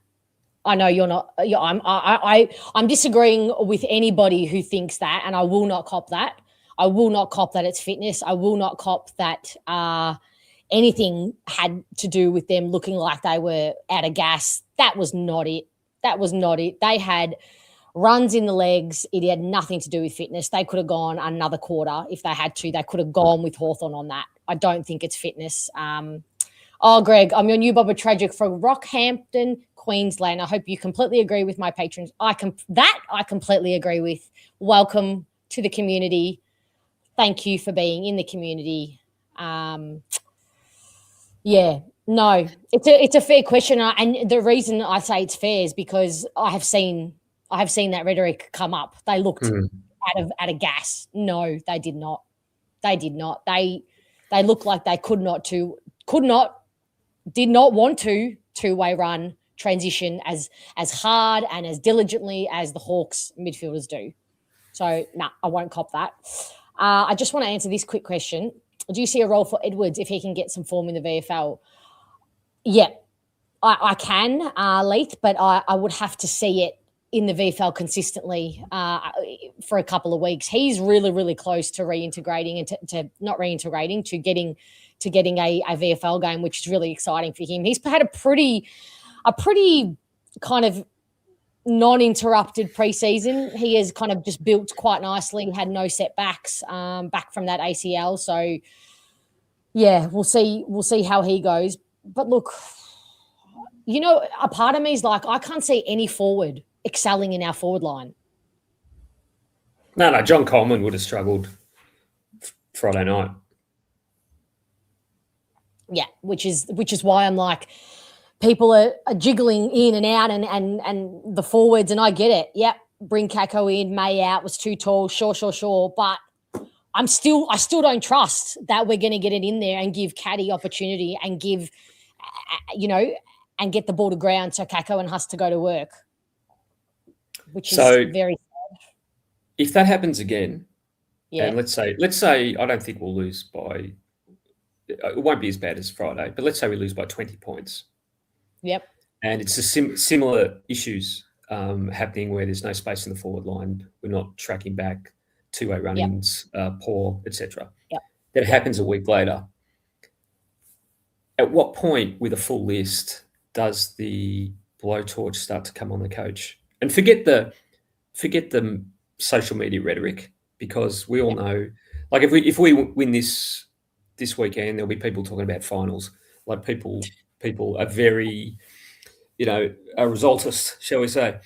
I know you're not. I'm disagreeing with anybody who thinks that, and I will not cop that. I will not cop that it's fitness. I will not cop that anything had to do with them looking like they were out of gas. That was not it. They had runs in the legs. It had nothing to do with fitness. They could have gone another quarter if they had to. They could have gone with Hawthorn on that. I don't think it's fitness. Greg, I'm your new Bomber Tragic from Rockhampton, Queensland. I hope you completely agree with my patrons. I completely agree with. Welcome to the community. Thank you for being in the community. It's a fair question, and the reason I say it's fair is because I have seen that rhetoric come up. They looked out of gas. No, they did not. They looked like they did not want to two-way run transition as hard and as diligently as the Hawks midfielders do. So, I won't cop that. I just want to answer this quick question. Do you see a role for Edwards if he can get some form in the VFL? Yeah, I can, Leith, but I would have to see it in the VFL consistently for a couple of weeks. He's really, really close to reintegrating and to not reintegrating, to getting a VFL game, which is really exciting for him. He's had a pretty kind of non-interrupted preseason. He has kind of just built quite nicely, had no setbacks back from that ACL. So, yeah, we'll see how he goes. But look, a part of me is like, I can't see any forward excelling in our forward line. No, John Coleman would have struggled Friday night. Yeah, which is why I'm like, people are jiggling in and out and the forwards, and I get it. Yep, bring Kako in, May out, was too tall, sure. But I still don't trust that we're going to get it in there and give Caddy opportunity and give, and get the ball to ground so Kako and Huss to go to work, which is very. If that happens again, yeah, and let's say I don't think we'll lose by. It won't be as bad as Friday, but let's say we lose by 20 points. Yep. And it's a similar issues happening where there's no space in the forward line. We're not tracking back, two-way runnings, poor, etc. Yep. That happens a week later. At what point, with a full list, does the blowtorch start to come on the coach? And forget the social media rhetoric, because we all know, like if we win this weekend, there'll be people talking about finals. Like people are very, a resultist, shall we say?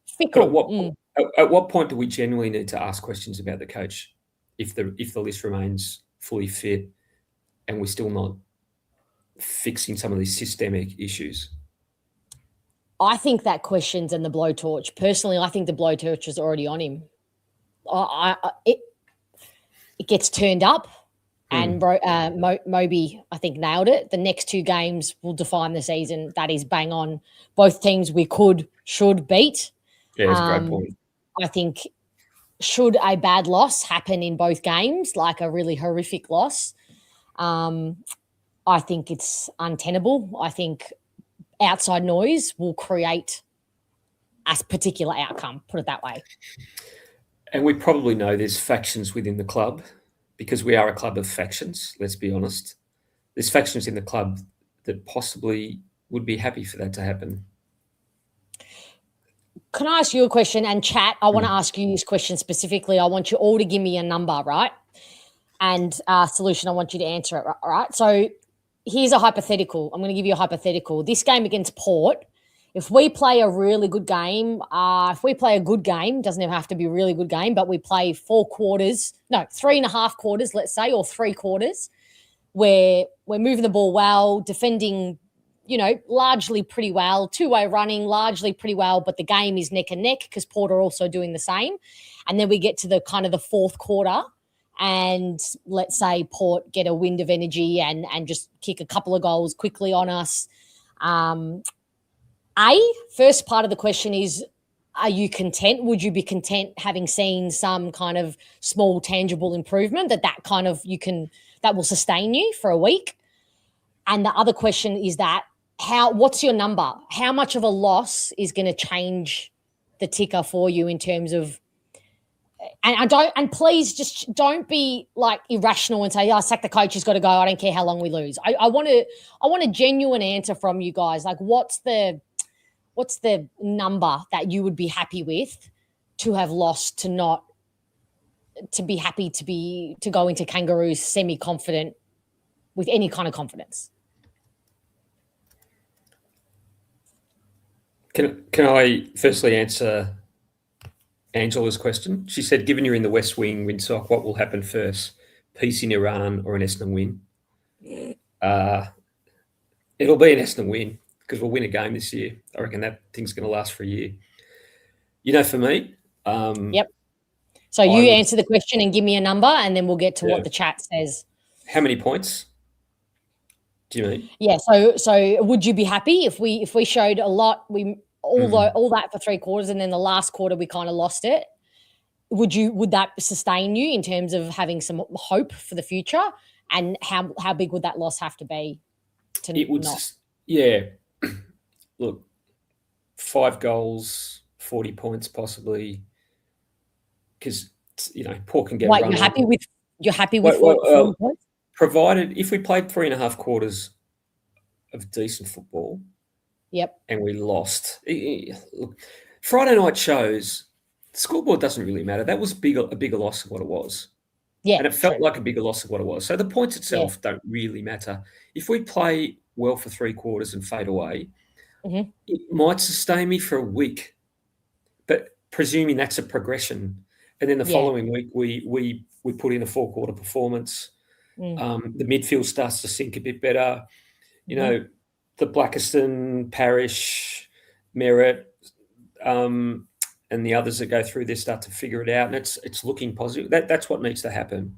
Fickle. But at what point do we genuinely need to ask questions about the coach if the list remains fully fit and we're still not fixing some of these systemic issues? I think that questions and the blowtorch. Personally, I think the blowtorch is already on him. It gets turned up. And Moby, I think, nailed it. The next two games will define the season. That is bang on. Both teams we should beat. Yeah, that's a great point. I think should a bad loss happen in both games, like a really horrific loss, I think it's untenable. I think outside noise will create a particular outcome, put it that way. And we probably know there's factions within the club, because we are a club of factions, let's be honest. There's factions in the club that possibly would be happy for that to happen. Can I ask you a question? And chat, I want to ask you this question specifically. I want you all to give me a number, right? And solution, I want you to answer it, right? So here's a hypothetical. I'm going to give you a hypothetical. This game against Port, if we play a really good game, if we play a good game, doesn't even have to be a really good game, but we play 3.5 quarters, let's say, or 3 quarters, where we're moving the ball well, defending, largely pretty well, two-way running, largely pretty well, but the game is neck and neck because Port are also doing the same. And then we get to the kind of the fourth quarter, and let's say Port get a wind of energy and just kick a couple of goals quickly on us. First part of the question is, are you content? Would you be content having seen some kind of small tangible improvement that will sustain you for a week? And the other question is what's your number? How much of a loss is going to change the ticker for you in terms of, and please just don't be like irrational and say, sack the coach, has got to go. I don't care how long we lose. I want a genuine answer from you guys. Like, what's the number that you would be happy with to have lost, to be happy to go into Kangaroos semi-confident with any kind of confidence? Can I firstly answer Angela's question? She said, given you're in the West Wing, Windsock, what will happen first? Peace in Iran or an Essendon win? It'll be an Essendon win, because we'll win a game this year. I reckon that thing's going to last for a year. For me. Yep. So you answer the question and give me a number, and then we'll get to what the chat says. How many points do you mean? Yeah. So would you be happy if we showed a lot? All that for 3 quarters, and then the last quarter we kind of lost it. Would that sustain you in terms of having some hope for the future? And how big would that loss have to be? Yeah. Look, 5 goals, 40 points possibly, because Port can get. Wait, you're happy with 40 points? Provided if we played 3.5 quarters of decent football. Yep. And we lost. Look, Friday night shows the scoreboard doesn't really matter. That was a bigger loss of what it was. Yeah. And it felt like a bigger loss of what it was. So the points itself don't really matter. If we play well for 3 quarters and fade away, it might sustain me for a week. But presuming that's a progression. And then the following week we put in a 4-quarter performance. The midfield starts to sink a bit better. You know, the Blackiston, Parish, Merritt, and the others that go through this start to figure it out, and it's looking positive. That's what needs to happen,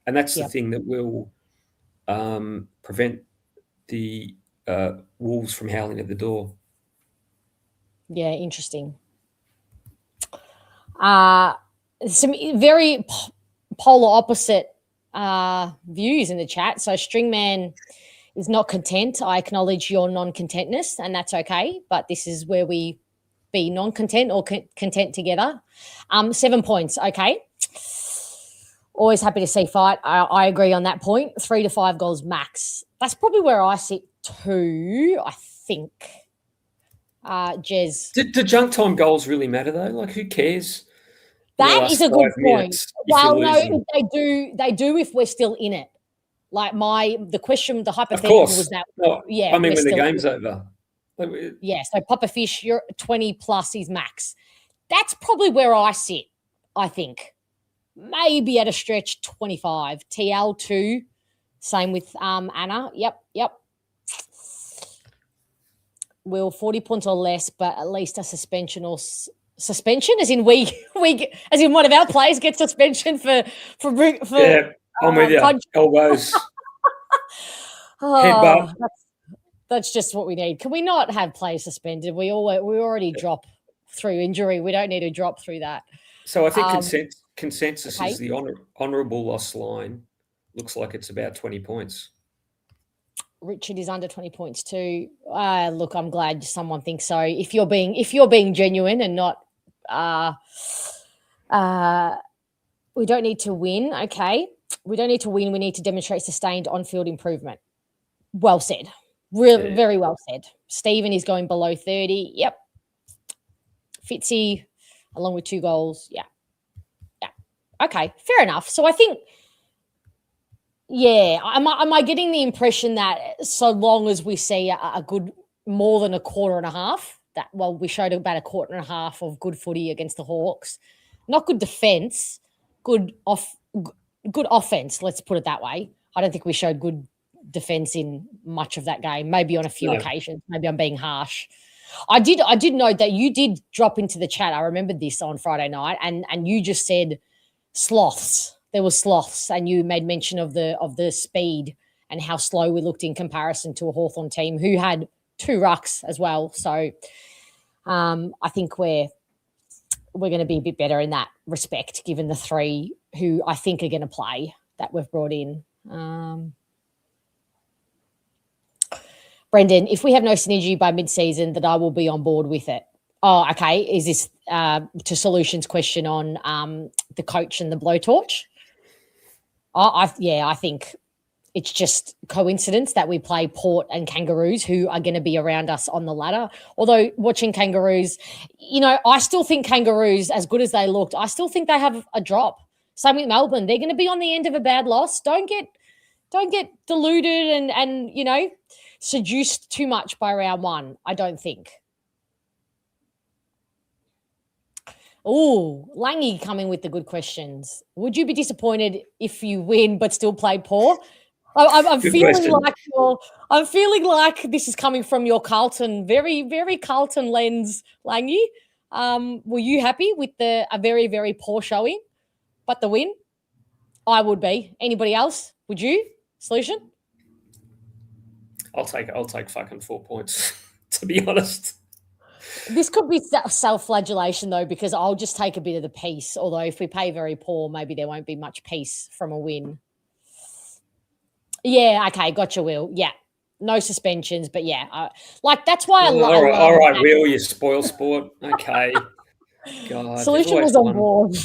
and that's the thing that will prevent the Wolves from howling at the door. Yeah, interesting. Some very polar opposite views in the chat. So Stringman is not content. I acknowledge your non-contentness, and that's okay. But this is where we be non-content or content together. 7 points, okay. Always happy to see fight. I agree on that point. 3 to 5 goals max. That's probably where I sit too, I think. Jez. Do junk time goals really matter though? Like, who cares? That is a good point. Well, no, they do if we're still in it. Like the question, the hypothetical was that. Well, yeah, I mean, when the game's over. Yeah, so Papa Fish, you're 20 plus is max. That's probably where I sit, I think. Maybe at a stretch 25. TL2, same with Anna. Yep. Will 40 points or less, but at least a suspension or suspension, as in we as in one of our players gets suspension for yeah, I'm with you. Elbows. Headbutt. That's just what we need. Can we not have players suspended? We already drop through injury. We don't need to drop through that. So I think consensus is the honourable loss line looks like it's about 20 points. Richard is under 20 points too. Look, I'm glad someone thinks so. If you're being genuine and not, we don't need to win. Okay, we don't need to win. We need to demonstrate sustained on-field improvement. Well said. Very well said. Stephen is going below 30. Yep. Fitzy, along with 2 goals. Yeah. Okay, fair enough. So I think. Yeah, am I getting the impression that so long as we see a good more than a quarter and a half, we showed about a quarter and a half of good footy against the Hawks, not good defense, good offense. Let's put it that way. I don't think we showed good defense in much of that game. Maybe on a few occasions. Maybe I'm being harsh. I did note that you did drop into the chat. I remembered this on Friday night, and you just said sloths. There were sloths, and you made mention of the speed and how slow we looked in comparison to a Hawthorn team who had 2 rucks as well. So I think we're going to be a bit better in that respect, given the 3 who I think are going to play that we've brought in. Brendan, if we have no synergy by mid-season, that I will be on board with it. Oh, okay. Is this to Solutions question on the coach and the blowtorch? I think it's just coincidence that we play Port and Kangaroos, who are going to be around us on the ladder. Although watching Kangaroos, I still think Kangaroos, as good as they looked, I still think they have a drop. Same with Melbourne. They're going to be on the end of a bad loss. Don't get deluded and seduced too much by round 1, I don't think. Oh, Langy coming with the good questions. Would you be disappointed if you win but still play poor? I'm feeling like this is coming from your Carlton, very, very Carlton lens, Langy. Were you happy with a very, very poor showing, but the win? I would be. Anybody else? Would you? Solution? I'll take fucking 4 points, to be honest. This could be self-flagellation, though, because I'll just take a bit of the peace. Although if we play very poor, maybe there won't be much peace from a win. Yeah, okay, gotcha, Will. Yeah, no suspensions, but yeah. That's why I love it. All right, Will, you spoil sport. Okay. God, Solution was on board.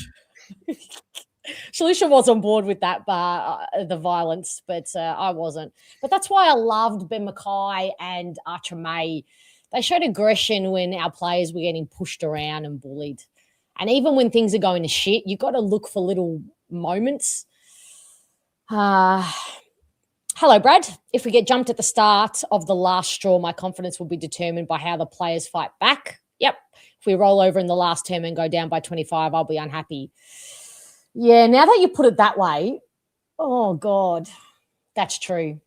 Solution was on board with that, the violence, but I wasn't. But that's why I loved Ben Mackay and Archer May. They showed aggression when our players were getting pushed around and bullied. And even when things are going to shit, you've got to look for little moments. Hello, Brad. If we get jumped at the start of the last straw, my confidence will be determined by how the players fight back. Yep. If we roll over in the last term and go down by 25, I'll be unhappy. Yeah, now that you put it that way, oh, God. That's true.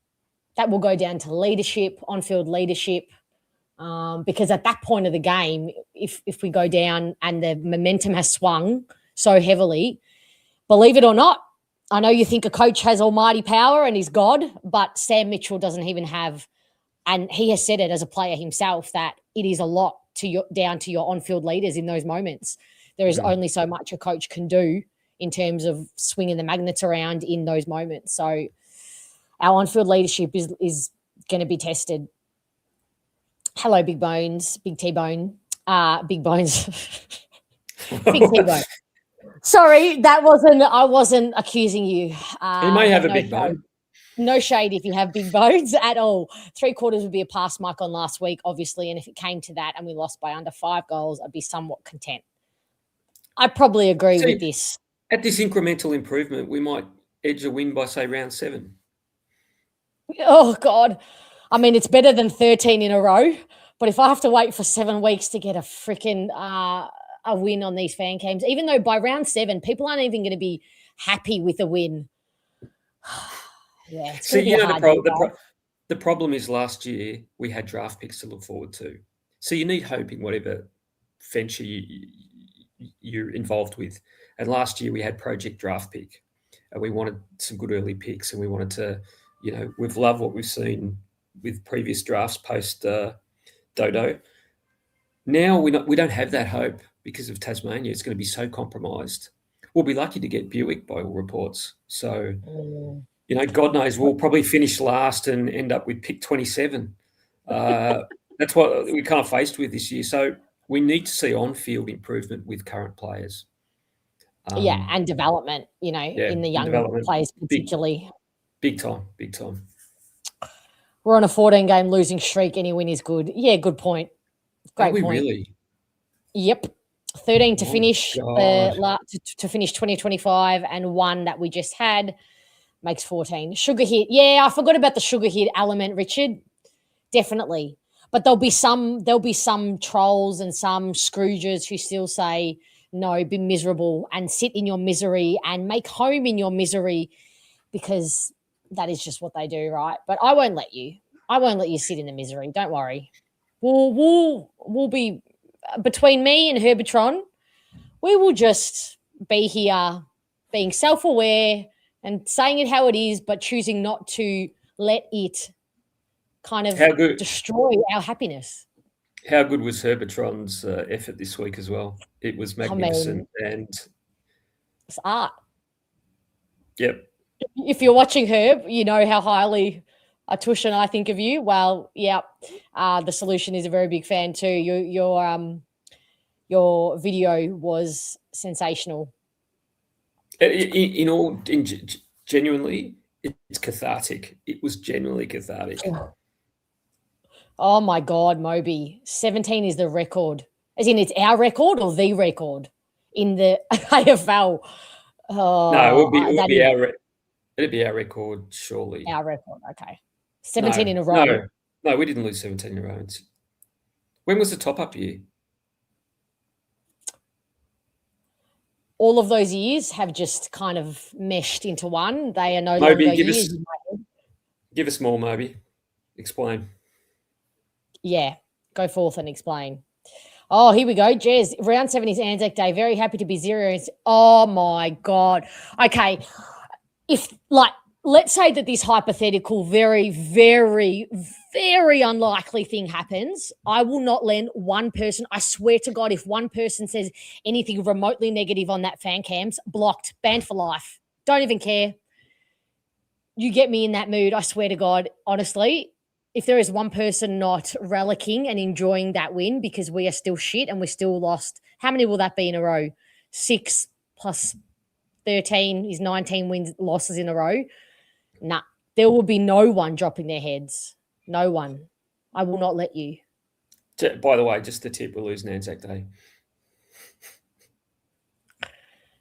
That will go down to leadership, on-field leadership, because at that point of the game, if we go down and the momentum has swung so heavily, believe it or not, I know you think a coach has almighty power and he's God, but Sam Mitchell doesn't even have, and he has said it as a player himself, that it is a lot down to your on-field leaders in those moments. There is only so much a coach can do in terms of swinging the magnets around in those moments. So our on-field leadership is going to be tested. Hello, Big Bones, Big T-Bone, Big Bones, Big T-Bone. Sorry, I wasn't accusing you. You may have a big bone. No shade if you have big bones at all. 3/4 would be a pass mark on last week, obviously, and if it came to that and we lost by under 5 goals, I'd be somewhat content. I probably agree with this. At this incremental improvement, we might edge a win by, say, round 7. Oh, God. I mean, it's better than 13 in a row, but if I have to wait for 7 weeks to get a freaking a win on these fan cams, even though by round 7, people aren't even going to be happy with a win. Yeah. See, the problem is last year we had draft picks to look forward to. So you need hope in whatever venture you're involved with. And last year we had Project Draft Pick. We wanted some good early picks, and we wanted to, we've loved what we've seen with previous drafts post Dodo. Now we don't have that hope because of Tasmania. It's going to be so compromised. We'll be lucky to get Buick by all reports. So, God knows, we'll probably finish last and end up with pick 27. That's what we're kind of faced with this year. So we need to see on-field improvement with current players. And development, in the young players particularly. Big time. We're on a 14-game losing streak. Any win is good. Yeah, good point. Great point. Really? Yep. 13 to finish to finish 2025, and 1 that we just had makes 14. Sugar hit. Yeah, I forgot about the sugar hit element, Richard. Definitely. But there'll be some trolls and some Scrooges who still say, no, be miserable and sit in your misery and make home in your misery, because that is just what they do, right? But I won't let you. I won't let you sit in the misery. Don't worry. We'll be, between me and Herbatron, we will just be here being self-aware and saying it how it is, but choosing not to let it kind of destroy our happiness. How good was Herbatron's effort this week as well? It was magnificent. And it's art. Yep. If you're watching Herb, you know how highly Atush and I think of you. Well, yeah, the solution is a very big fan too. Your video was sensational. Genuinely, it's cathartic. It was genuinely cathartic. Oh my God, Moby. 17 is the record. As in, it's our record or the record in the AFL. Oh, no, it'd be our record, surely. Our record, okay. 17 in a row. No, we didn't lose 17 in a row. When was the top-up year? All of those years have just kind of meshed into one. They are no longer years. Give us more, Moby. Explain. Yeah, go forth and explain. Oh, here we go. Jez, round 7 is Anzac Day. Very happy to be 0. Oh, my God. Okay. Let's say that this hypothetical, very, very, very unlikely thing happens. I will not lend one person. I swear to God, if one person says anything remotely negative on that fan cams, blocked, banned for life. Don't even care. You get me in that mood. I swear to God, honestly, if there is one person not relicking and enjoying that win because we are still shit and we're still lost, how many will that be in a row? 6 plus 13 is 19 losses in a row. Nah, there will be no one dropping their heads. No one. I will not let you. By the way, just the tip, we're losing Anzac Day.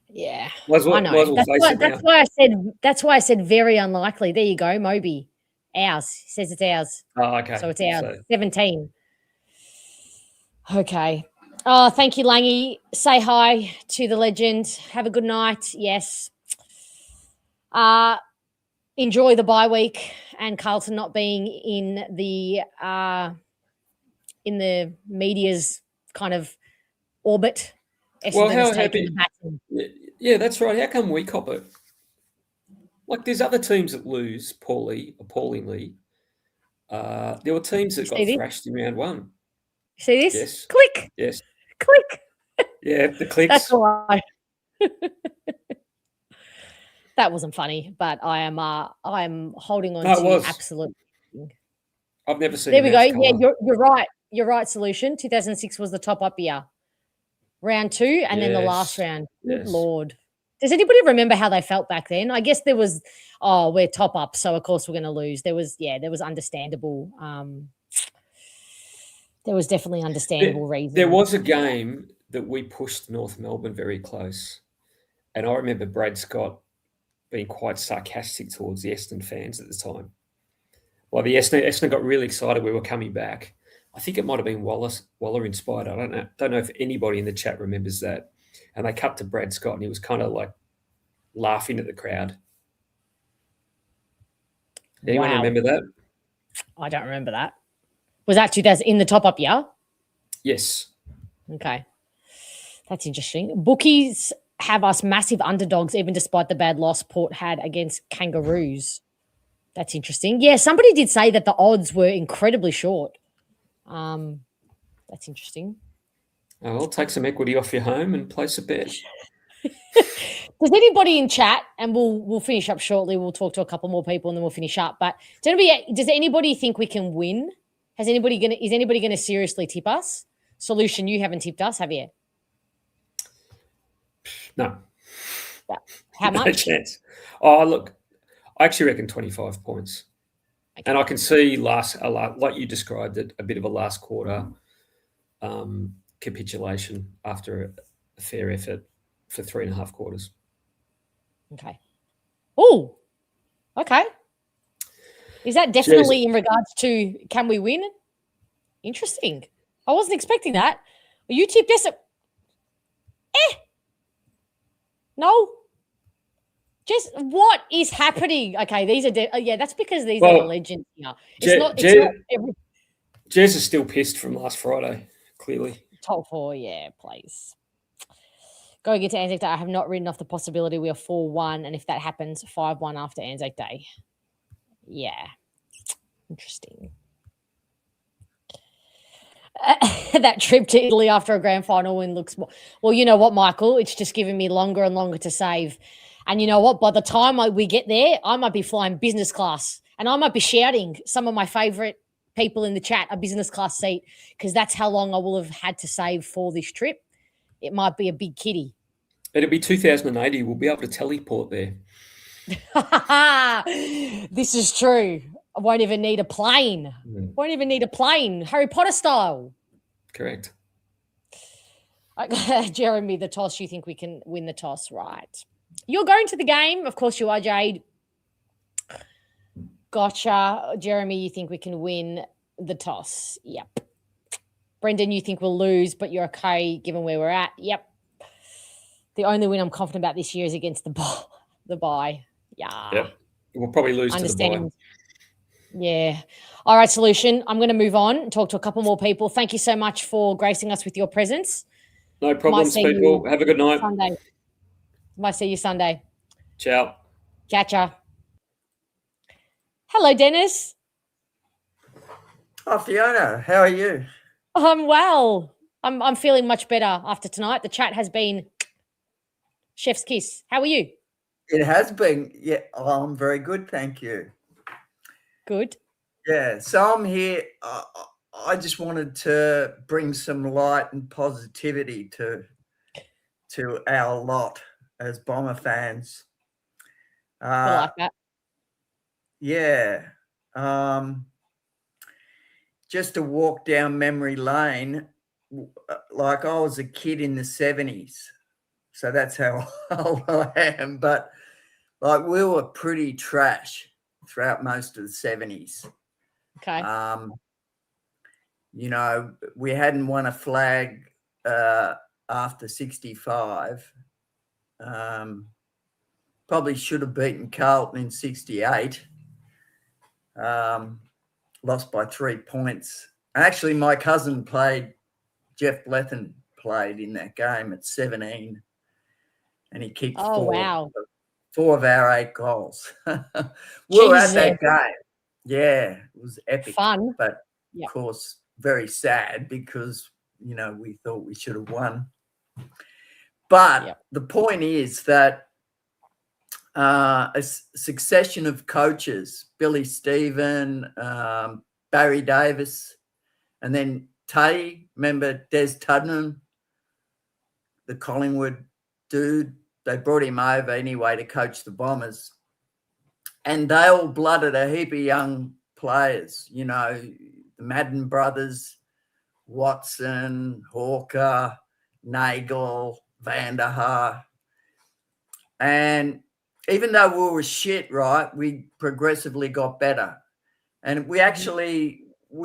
Yeah, I know. That's why I said very unlikely. There you go, Moby. Ours. He says it's ours. Oh, okay. So it's ours. 17. Okay. Oh, thank you, Langy. Say hi to the legend. Have a good night. Yes. enjoy the bye week and Carlton not being in the media's kind of orbit. Essendon has taken the baton. Yeah, that's right. How come we cop it? Like, there's other teams that lose appallingly. There were teams that got thrashed in round one. You see this? Yes. Click. Yes. Click. Yeah, the clicks. That's why. That wasn't funny, but I am holding on to absolute. I've never seen. There we go. Yeah, you're right. You're right. Solution. 2006 was the top up year. Round 2, and then the last round. Good Lord. Does anybody remember how they felt back then? I guess there was, we're top up, so of course we're going to lose. There was understandable. There was definitely understandable reason. There was a game that we pushed North Melbourne very close, and I remember Brad Scott being quite sarcastic towards the Essendon fans at the time. Well, the Essendon got really excited we were coming back. I think it might have been Waller inspired. I don't know if anybody in the chat remembers that. And they cut to Brad Scott, and he was kind of like laughing at the crowd. Anyone remember that? I don't remember that. Was that 2000 in the top up year? Yes. Okay. That's interesting. Bookies have us massive underdogs, even despite the bad loss Port had against Kangaroos. That's interesting. Yeah, somebody did say that the odds were incredibly short. That's interesting. Oh, well, take some equity off your home and place a bet. Does anybody in chat, and we'll finish up shortly, we'll talk to a couple more people and then we'll finish up. But does anybody think we can win? Is anybody gonna seriously tip us? Solution, you haven't tipped us, have you? No. How much? No chance. Oh, look, I actually reckon 25 points. Okay. And I can see like you described it, a bit of a last quarter capitulation after a fair effort for 3.5 quarters. Okay. Oh, okay. Is that definitely in regards to can we win? Interesting. I wasn't expecting that. You tipped us at no. Just what is happening? Okay, these are that's because these are the legends here. It's not every. Jez is still pissed from last Friday. Clearly, top 4, please. Going into Anzac Day, I have not written off the possibility we are 4-1, and if that happens, 5-1 after Anzac Day. Yeah, interesting. That trip to Italy after a grand final win looks more. Well, you know what, Michael? It's just giving me longer and longer to save. And you know what? By the time we get there, I might be flying business class, and I might be shouting some of my favorite people in the chat a business class seat, because that's how long I will have had to save for this trip. It might be a big kitty. It'll be 2080. We'll be able to teleport there. This is true. I won't even need a plane. Won't even need a plane. Harry Potter style. Correct. Jeremy, the toss. You think we can win the toss, right? You're going to the game. Of course you are, Jade. Gotcha. Jeremy, you think we can win the toss? Yep. Brendan, you think we'll lose, but you're okay given where we're at? Yep. The only win I'm confident about this year is against the bye. Yeah. Yep. We'll probably lose to the bye. Yeah. All right, Solution. I'm going to move on and talk to a couple more people. Thank you so much for gracing us with your presence. No problems, people. Have a good night. Sunday. Might see you Sunday. Ciao. Catcha. Hello, Dennis. Oh, Fiona, how are you? I'm well. I'm feeling much better after tonight. The chat has been chef's kiss. How are you? It has been. Yeah, I'm very good, thank you. Good. Yeah, so I'm here. I just wanted to bring some light and positivity to our lot as Bomber fans. I like that. Yeah. Just to walk down memory lane, like I was a kid in the 70s. So that's how old I am. But like we were pretty trash throughout most of the 70s. Okay. You know, we hadn't won a flag after 65. probably should have beaten Carlton in 68. Lost by 3 points. Actually, my cousin Jeff Blethen played in that game at 17, and he kicked four of our 8 goals. We were at that game. Yeah, it was epic. Fun. But, of course, very sad because, we thought we should have won. But the point is that a succession of coaches, Billy Stephen, Barry Davis, and then Tay, remember Des Tuddenham, the Collingwood dude, they brought him over anyway to coach the Bombers. And they all blooded a heap of young players, the Madden brothers, Watson, Hawker, Nagel, Vanderhaar. And even though we were shit, right, we progressively got better. And we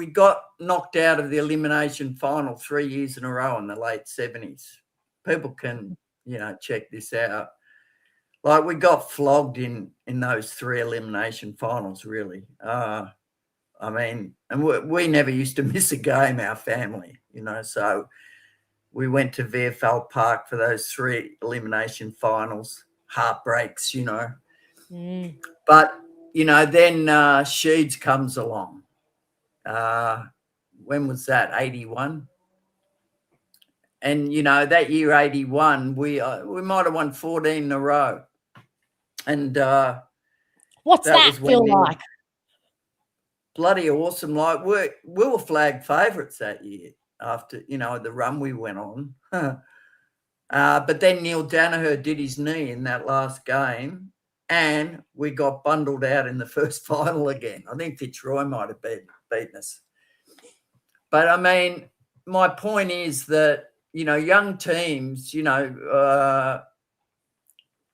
got knocked out of the elimination final 3 years in a row in the late 70s. People can, check this out. Like, we got flogged in those 3 elimination finals, really. And we never used to miss a game, our family, so we went to VFL Park for those 3 elimination finals. Heartbreaks, But, then Sheeds comes along. When was that? 81? And, that year, 81, we might have won 14 in a row. And what's that feel like? Bloody awesome. Like, we were flag favourites that year after, the run we went on. But then Neil Danaher did his knee in that last game, and we got bundled out in the first final again. I think Fitzroy might have beaten us. But, my point is that, young teams,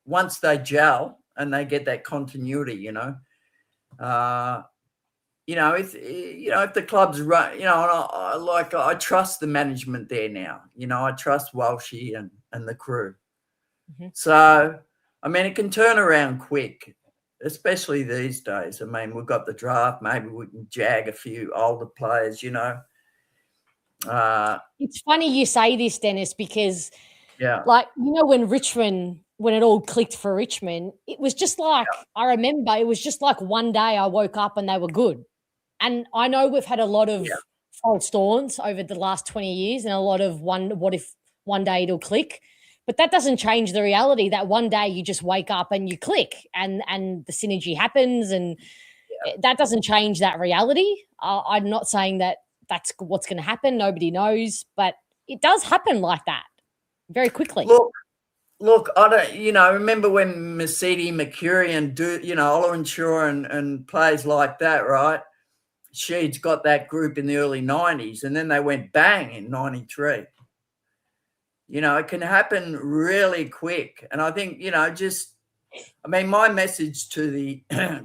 once they gel and they get that continuity, if the club's run, I trust the management there now. I trust Walshy and the crew. Mm-hmm. So, it can turn around quick, especially these days. We've got the draft. Maybe we can jag a few older players, It's funny you say this, Dennis, because, when it all clicked for Richmond, it was just like, I remember it was just like one day I woke up and they were good. And I know we've had a lot of false dawns over the last 20 years and a lot of what if one day it'll click. But that doesn't change the reality that one day you just wake up and you click and the synergy happens, and that doesn't change that reality. I'm not saying that that's what's going to happen. Nobody knows, but it does happen like that very quickly. Look, I don't, remember when Mercedes Mercury and Oliver Shaw and players like that, right? Sheeds got that group in the early 90s, and then they went bang in 93. It can happen really quick. And I think, my message to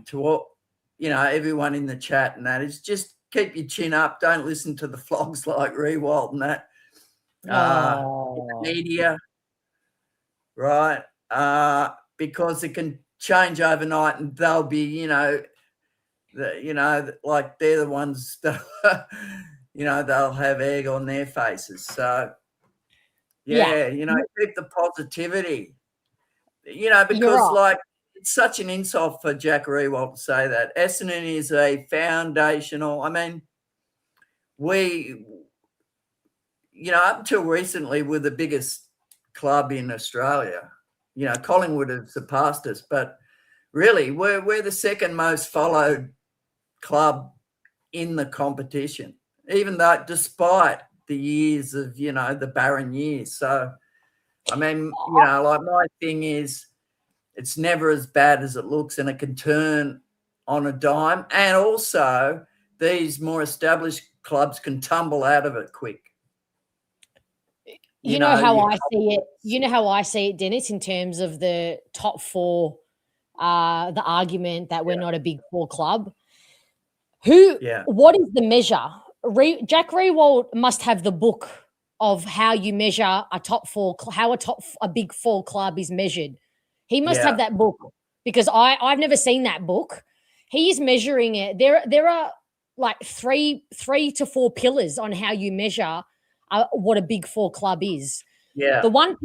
to all, everyone in the chat and that is just keep your chin up. Don't listen to the flogs like Rewalt and that. Media, right? Because it can change overnight, and they'll be, like they're the ones that, they'll have egg on their faces. So, keep the positivity, because like it's such an insult for Jack Rewalt to say that. Essendon is a foundational, we, up until recently, we're the biggest club in Australia. Collingwood have surpassed us, but really we're the second most followed club in the competition, even though despite the years of, the barren years. So, like my thing is it's never as bad as it looks, and it can turn on a dime. And also these more established clubs can tumble out of it quick. You know how I see it. You know how I see it, Dennis, in terms of the top 4, the argument that we're not a big 4 club. What is the measure? Jack Rewalt must have the book of how you measure a top 4, how a big 4 club is measured. He must have that book. because I've never seen that book. He is measuring it. There are like three to four pillars on how you measure what a Big Four club is. Yeah. The one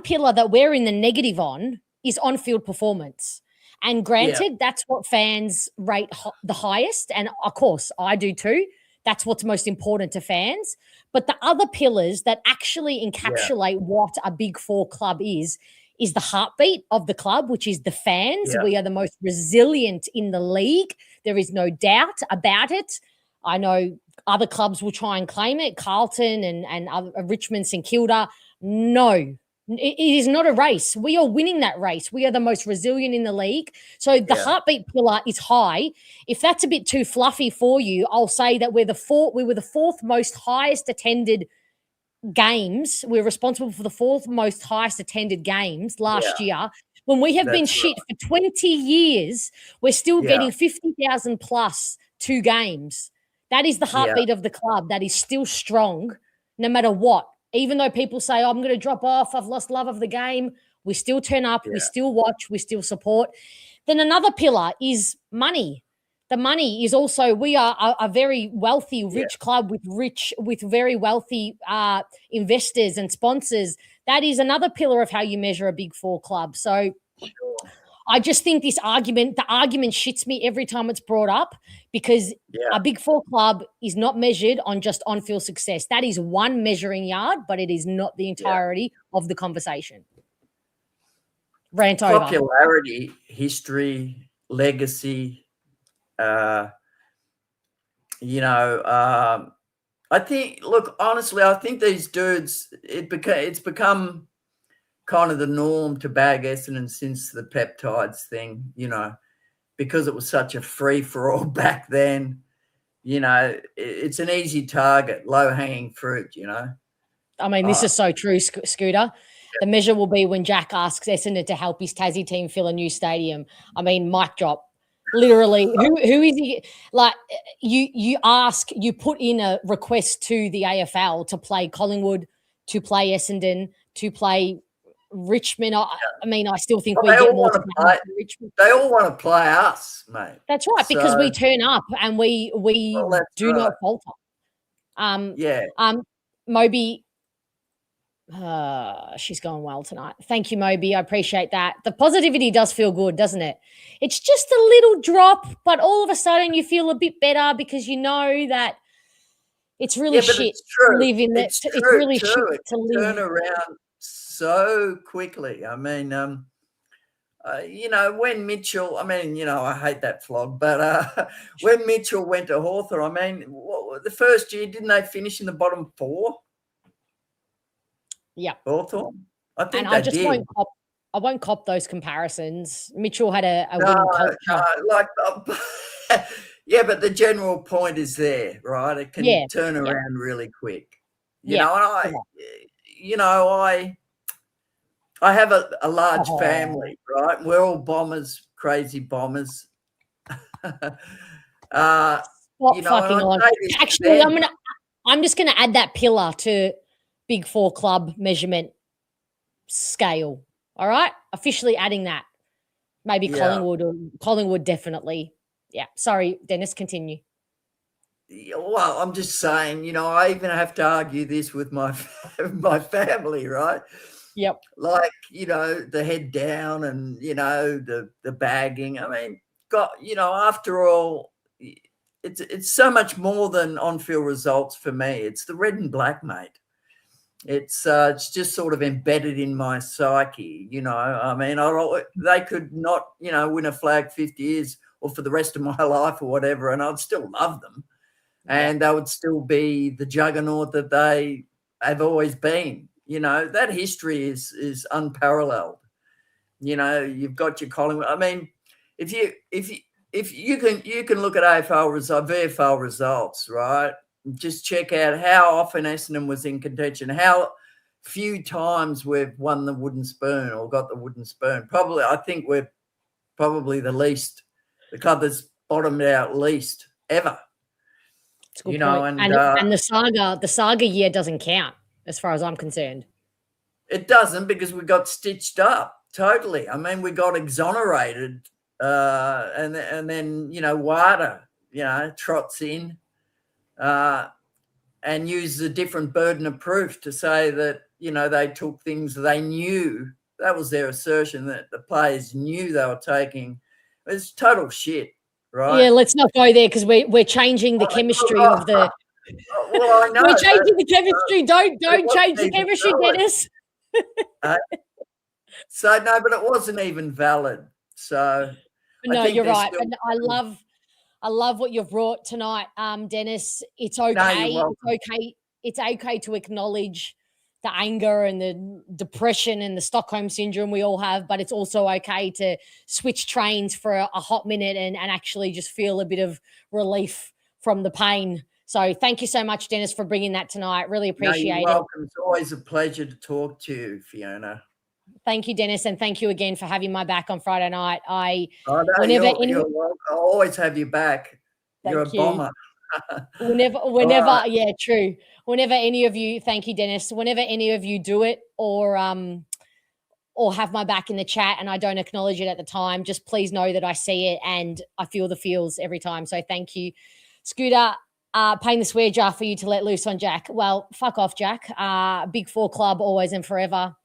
pillar that we're in the negative on is on-field performance. And granted, that's what fans rate the highest. And of course, I do too. That's what's most important to fans. But the other pillars that actually encapsulate what a Big Four club is the heartbeat of the club, which is the fans. Yeah. We are the most resilient in the league. There is no doubt about it. I know other clubs will try and claim it, Carlton and other, Richmond, St Kilda. No, it is not a race. We are winning that race. We are the most resilient in the league. So the heartbeat pillar is high. If that's a bit too fluffy for you, I'll say that we were the fourth most highest attended games. We're responsible for the fourth most highest attended games last year. When we have been shit for 20 years, we're still getting 50,000 plus 2 games. That is the heartbeat of the club. That is still strong no matter what. Even though people say, oh, I'm going to drop off, I've lost love of the game, we still turn up, we still watch, we still support. Then another pillar is money. The money is also, we are a very wealthy, rich club with very wealthy investors and sponsors. That is another pillar of how you measure a Big Four club. So I just think the argument shits me every time it's brought up, because a Big Four club is not measured on just on-field success. That is one measuring yard, but it is not the entirety of the conversation. Rant over. Popularity, history, legacy. I think, look, honestly, I think these dudes, it's become kind of the norm to bag Essendon since the peptides thing, because it was such a free-for-all back then. It's an easy target, low-hanging fruit, I mean, this is so true, Scooter. The measure will be when Jack asks Essendon to help his Tassie team fill a new stadium. I mean, mic drop. Literally, who is he? Like, you put in a request to the AFL to play Collingwood, to play Essendon, to play Richmond. I mean, I still think we get more to play Richmond. They all want to play us, mate. That's right, because we turn up and we do not falter. Moby, she's going well tonight. Thank you, Moby. I appreciate that. The positivity does feel good, doesn't it? It's just a little drop, but all of a sudden you feel a bit better because you know that it's really shit to live in that. It's really shit to live. Turn around so quickly. I mean, when Mitchell, I hate that flog, but when Mitchell went to Hawthorn, the first year, didn't they finish in the bottom 4? Yeah. Hawthorn? I think and I just did. won't cop those comparisons. Mitchell had a winning culture. But the general point is there, right? It can turn around really quick. I have a large family, right? We're all Bombers, crazy Bombers. Actually, I'm just gonna add that pillar to Big Four club measurement scale. All right, officially adding that. Maybe Collingwood definitely. Yeah. Sorry, Dennis. Continue. Well, I'm just saying. I even have to argue this with my family, right? Yep. Like, the head down and, the bagging. I mean, after all, it's so much more than on-field results for me. It's the red and black, mate. It's just sort of embedded in my psyche, they could not, win a flag 50 years or for the rest of my life or whatever, and I'd still love them. And they would still be the juggernaut that they have always been. That history is unparalleled. You've got your Collingwood. I mean, if you can look at VFL results, right? Just check out how often Essendon was in contention, how few times we've won the wooden spoon or got the wooden spoon. I think we're probably the club that's bottomed out least ever. And the saga year doesn't count as far as I'm concerned. It doesn't, because we got stitched up. totally. I mean, we got exonerated, and then Wada, trots in, and uses a different burden of proof to say that they took things they knew. That was their assertion, that the players knew they were taking. It's total shit, right? Yeah, let's not go there because we're changing the chemistry of the. Well, I know. We're changing the chemistry. Don't change the chemistry, Dennis. So no, but it wasn't even valid. So no, you're right. And I love what you've brought tonight, Dennis. It's okay. No, it's okay. It's okay to acknowledge the anger and the depression and the Stockholm syndrome we all have, but it's also okay to switch trains for a hot minute and actually just feel a bit of relief from the pain. So thank you so much, Dennis, for bringing that tonight. Really appreciate it. You're welcome. It's always a pleasure to talk to you, Fiona. Thank you, Dennis, and thank you again for having my back on Friday night. I'll always have you back. You're a bomber. Whenever, yeah, true. Whenever any of you, thank you, Dennis. Whenever any of you do it or have my back in the chat and I don't acknowledge it at the time, just please know that I see it and I feel the feels every time. So thank you, Scooter. Paying the swear jar for you to let loose on Jack. Well, fuck off, Jack. Big Four club, always and forever.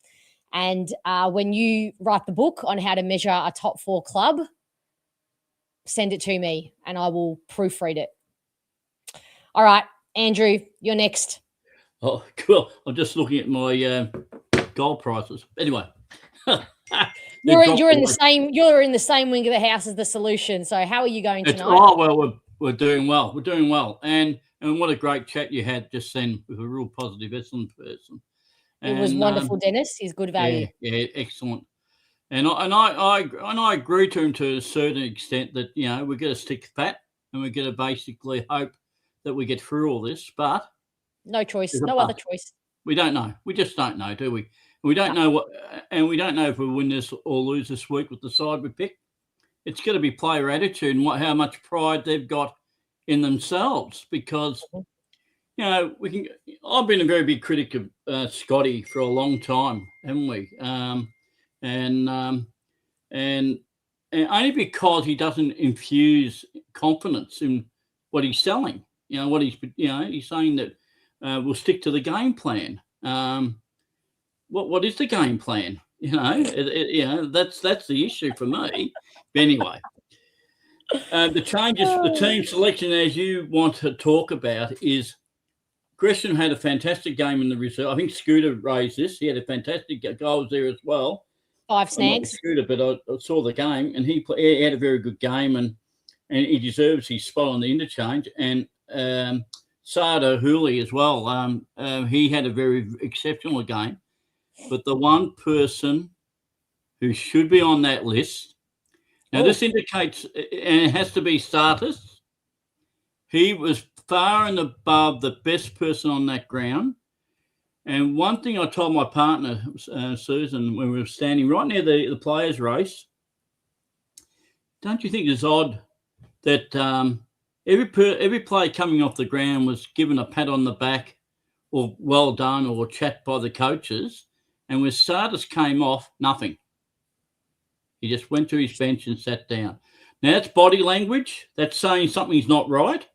And when you write the book on how to measure a top four club, send it to me and I will proofread it. All right, Andrew, you're next. Oh, cool. I'm just looking at my gold prices. Anyway. You're in the same wing of the house as the solution. So how are you going tonight? Oh, well, we're doing well. We're doing well. And what a great chat you had just then with a real positive Essendon person. It was wonderful, Dennis. He's good value. Yeah, excellent. And I agree to him to a certain extent that we're going to stick fat and we're going to basically hope that we get through all this. But no choice, no other choice. We don't know. We just don't know, do we? We don't know we don't know if we win this or lose this week with the side we pick. It's going to be player attitude and how much pride they've got in themselves because. I've been a very big critic of Scotty for a long time, haven't we? And only because he doesn't infuse confidence in what he's selling. He's saying that we'll stick to the game plan. What is the game plan? That's the issue for me. But anyway. The changes, the team selection, as you want to talk about, is. Gresham had a fantastic game in the reserve. I think Scooter raised this. He had a fantastic goals there as well. 5 snags. Scooter, but I saw the game, and he had a very good game, and he deserves his spot on the interchange. And Sada Hooley as well. He had a very exceptional game. But the one person who should be on that list, now this indicates, and it has to be starters. He was far and above the best person on that ground. And one thing I told my partner, Susan, when we were standing right near the players' race, don't you think it's odd that every player coming off the ground was given a pat on the back or well done or chat by the coaches, and when starters came off, nothing. He just went to his bench and sat down. Now, that's body language. That's saying something's not right.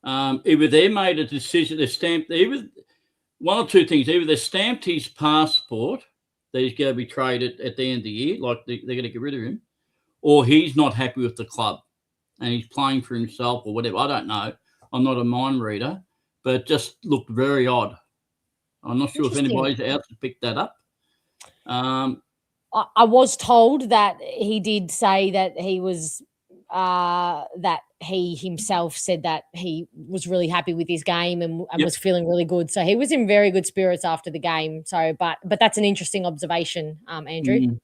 Either they made a decision, they stamped, one or two things. Either they stamped his passport that he's going to be traded at the end of the year, like they're going to get rid of him, or he's not happy with the club and he's playing for himself or whatever. I don't know. I'm not a mind reader, but it just looked very odd. I'm not sure if anybody else has picked that up. I was told that he did say that he was that he himself said that he was really happy with his game and was feeling really good. So he was in very good spirits after the game. So, but that's an interesting observation, Andrew. Mm.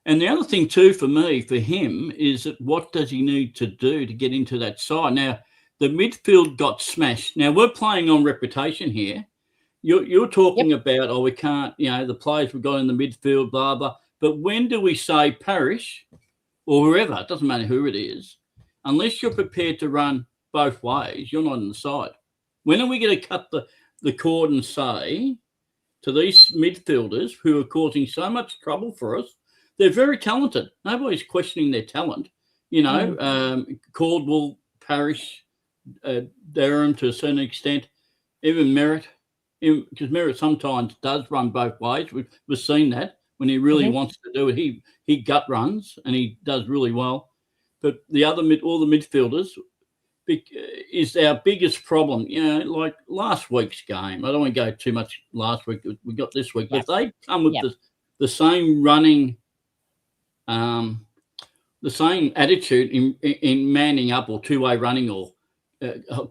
And the other thing too, for him, is that what does he need to do to get into that side? Now, the midfield got smashed. Now, we're playing on reputation here. You're talking about, we can't, the players we've got in the midfield, blah, blah. But when do we say Parrish or whoever, it doesn't matter who it is, unless you're prepared to run both ways, you're not on the side. When are we going to cut the cord and say to these midfielders who are causing so much trouble for us. They're very talented. Nobody's questioning their talent. Caldwell, Parrish, Durham to a certain extent, even Merritt, because Merritt sometimes does run both ways. We've seen that when he really wants to do it. He gut runs and he does really well. But all the midfielders is our biggest problem. Like last week's game. I don't want to go too much last week. We got this week. But if they come with the same running, the same attitude in manning up or two-way running or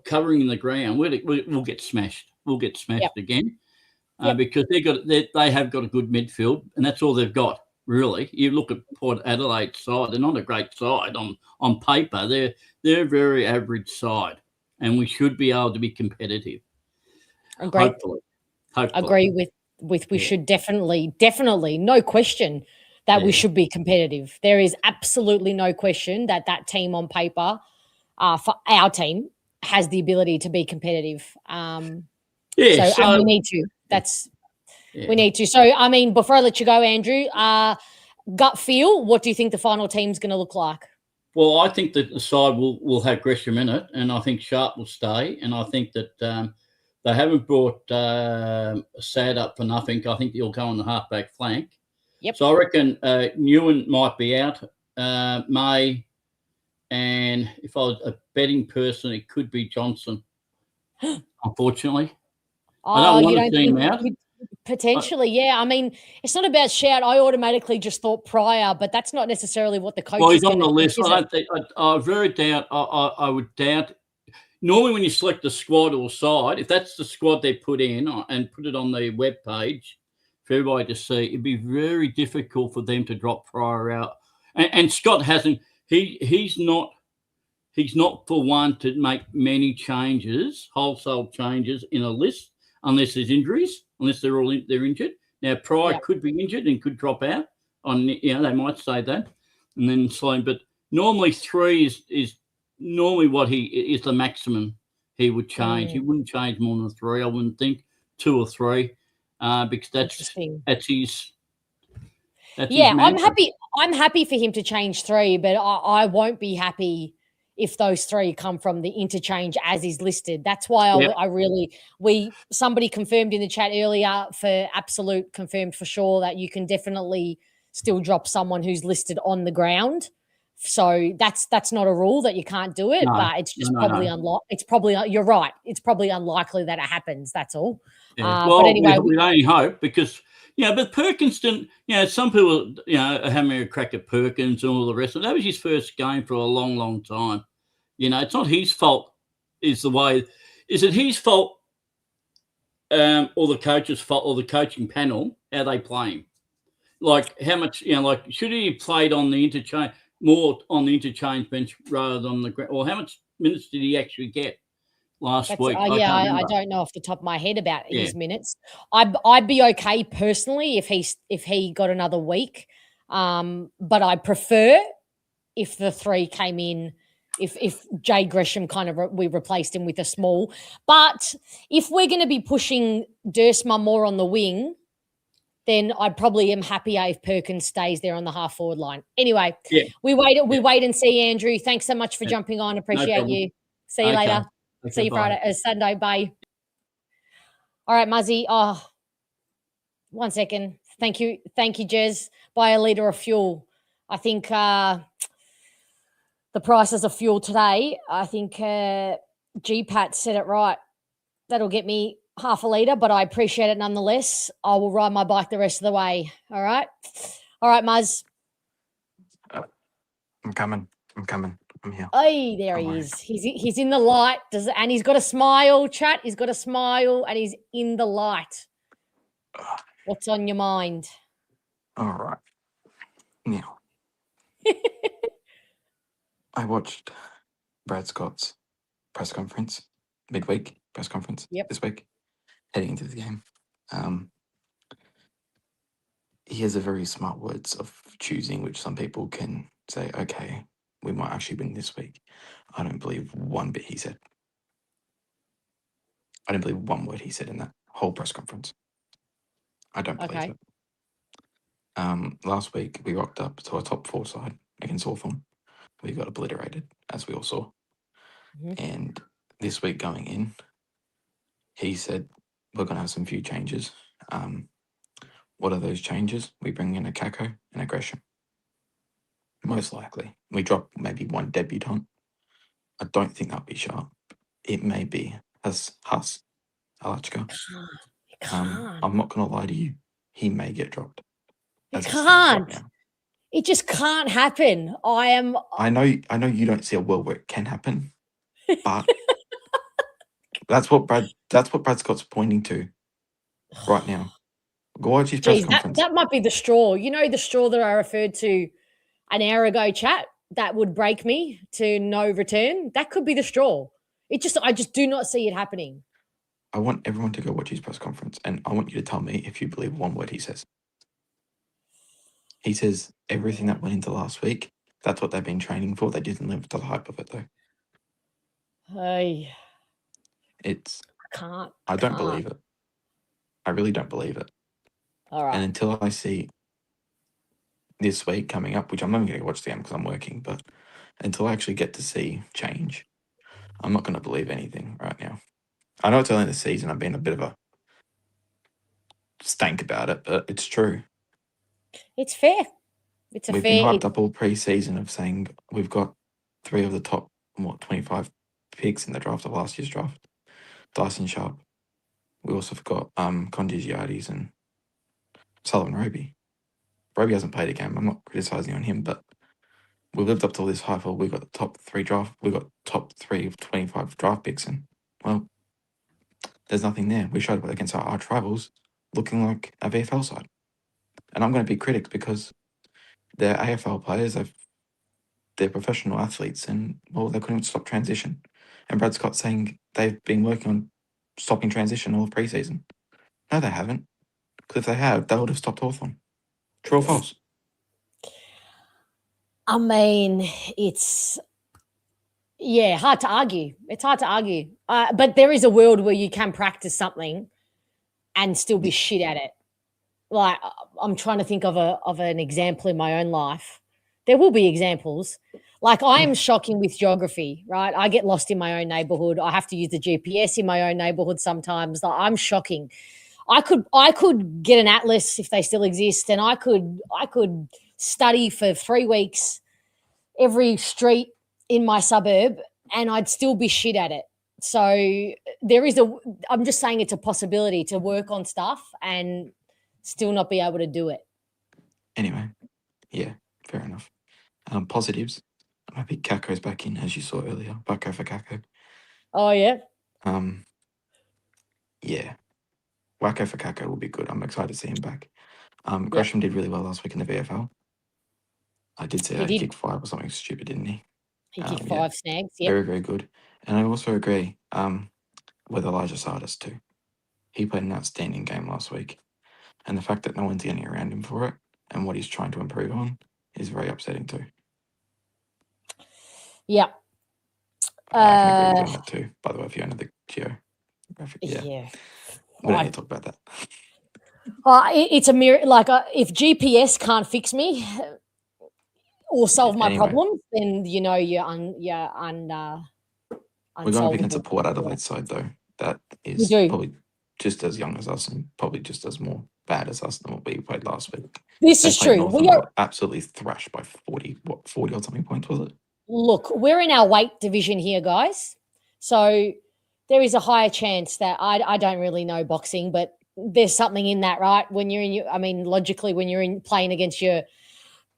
covering the ground, we'll get smashed. We'll get smashed again because they have got a good midfield, and that's all they've got. Really, you look at Port Adelaide side; they're not a great side on paper. They're a very average side, and we should be able to be competitive. Hopefully. Agree with we should definitely, no question that we should be competitive. There is absolutely no question that team on paper, for our team, has the ability to be competitive. And we need to. We need to. So, I mean, before I let you go, Andrew, gut feel, what do you think the final team's going to look like? Well, I think that the side will have Gresham in it, and I think Sharp will stay, and I think that they haven't brought Sad up for nothing. I think he'll go on the halfback flank. Yep. So I reckon Newen might be out, May, and if I was a betting person, it could be Johnson, unfortunately. I don't want to see him out. Potentially, yeah. I mean, it's not about shout. I automatically just thought Pryor, but that's not necessarily what the coach. Well, he's on the list. I very doubt. I would doubt. Normally, when you select the squad or side, if that's the squad they put in and put it on the web page for everybody to see, it'd be very difficult for them to drop Pryor out. And Scott hasn't. He's not for one to make many changes, wholesale changes in a list unless there's injuries. Unless they're injured. Now Pryor could be injured and could drop out. They might say that, and then slow. But normally 3 is normally what he is the maximum he would change. He wouldn't change more than 3. I wouldn't think 2 or 3, because that's his. I'm happy. I'm happy for him to change 3, but I won't be happy if those 3 come from the interchange as is listed. That's why somebody confirmed in the chat earlier for absolute confirmed for sure that you can definitely still drop someone who's listed on the ground. So that's not a rule that you can't do it, but it's just probably unlikely. It's probably, you're right. It's probably unlikely that it happens. That's all. Yeah. But anyway, we only hope because, but Perkins didn't, some people, are having a crack at Perkins and all the rest of it. That was his first game for a long, long time. It's not his fault. Is it his fault or the coach's fault or the coaching panel, how they play him? Like how much, should he have played on the interchange, more on the interchange bench rather than the ground? Or how much minutes did he actually get last week? I don't know off the top of my head about his minutes. I'd be okay personally if he got another week, but I prefer if the 3 came in. If Jay Gresham we replaced him with a small. But if we're going to be pushing Dursma more on the wing, then I probably am happier if Perkins stays there on the half forward line. Anyway, we wait and see, Andrew. Thanks so much for jumping on. Appreciate you. See you later. Okay, see you Sunday. Bye. All right, Muzzy. 1 second. Thank you, Jez. Buy a litre of fuel. I think the prices of fuel today, I think GPAT said it right. That'll get me half a litre, but I appreciate it nonetheless. I will ride my bike the rest of the way. All right, Muzz. I'm coming. I'm here. Hey, there he is. He's in the light. And he's got a smile, chat. He's got a smile, and he's in the light. What's on your mind? All right. Now, I watched Brad Scott's press conference, midweek press conference this week, heading into the game. He has a very smart words of choosing, which some people can say, okay, we might actually win this week. I don't believe one bit he said. I don't believe one word he said in that whole press conference. I don't believe Okay. it. Last week we rocked up to a top 4 side against Hawthorn. We got obliterated, as we all saw. Mhm. And this week going in, he said we're going to have some few changes. What are those changes? We bring in a Kako and aggression. Most likely. We drop maybe one debutant. I don't think that'll be Sharp. It may be Huss Alachka. You can't. I'm not going to lie to you. He may get dropped. You as it stands right can't. now. It just can't happen. I know you don't see a world where it can happen, but that's what Brad Scott's pointing to right now. Go watch his press Geez, conference. that might be the straw. You know, the straw that I referred to an hour ago, chat, that would break me to no return. That could be the straw. I just do not see it happening. I want everyone to go watch his press conference, and I want you to tell me if you believe one word he says. He says everything that went into last week, that's what they've been training for. They didn't live up to the hype of it, though. I I don't can't. believe it. I really don't believe it. All right. And until I see this week coming up, which I'm not going to watch the game because I'm working, but until I actually get to see change, I'm not going to believe anything right now. I know it's early in the season. I've been a bit of a stank about it, but it's true. It's fair. We've been hyped up all pre-season of saying we've got 3 of the top 25 picks in the draft of last year's draft. Dyson Sharp. We also forgot Condigiatis and Sullivan Roby. Roby hasn't played a game. I'm not criticising on him, but we lived up to all this hype. We got the top 3 draft. We got top 3 of 25 draft picks, and well, there's nothing there. We showed up against our arch rivals, looking like a VFL side. And I'm going to be critics because they're AFL players. They're professional athletes, and well, they couldn't stop transition. And Brad Scott saying they've been working on stopping transition all of preseason. No, they haven't. Because if they had, they would have stopped Hawthorn. True or false? I mean, it's hard to argue. It's hard to argue. But there is a world where you can practice something and still be shit at it. Like, I'm trying to think of an example in my own life. There will be examples. Like, I am shocking with geography, right? I get lost in my own neighborhood. I have to use the GPS in my own neighborhood sometimes. Like, I'm shocking. I could get an atlas if they still exist, and I could study for 3 weeks every street in my suburb, and I'd still be shit at it. So I'm just saying it's a possibility to work on stuff and still not be able to do it. Anyway, yeah, fair enough. Positives. I think Kako's back in, as you saw earlier. Bucko for Kako. Oh, yeah? Yeah. Wacko for Kako will be good. I'm excited to see him back. Gresham did really well last week in the VFL. I did say he kicked 5 or something stupid, didn't he? He kicked 5 snags, yeah. Very, very good. And I also agree with Elijah Sardis too. He played an outstanding game last week. And the fact that no one's getting around him for it and what he's trying to improve on is very upsetting too. Yeah. I can agree with you on that too, by the way, if you know the geographic. Yeah. We don't need to talk about that. It's a mirror. Like, if GPS can't fix me or solve my problems, then you're unsolvable. We're going up against a Port Adelaide side though that is probably just as young as us and probably just as more bad as us than what we played last week. This is true. We got absolutely thrashed by 40 or something points, was it? Look, we're in our weight division here, guys. So there is a higher chance that I don't really know boxing, but there's something in that, right? When you're logically, when you're playing against your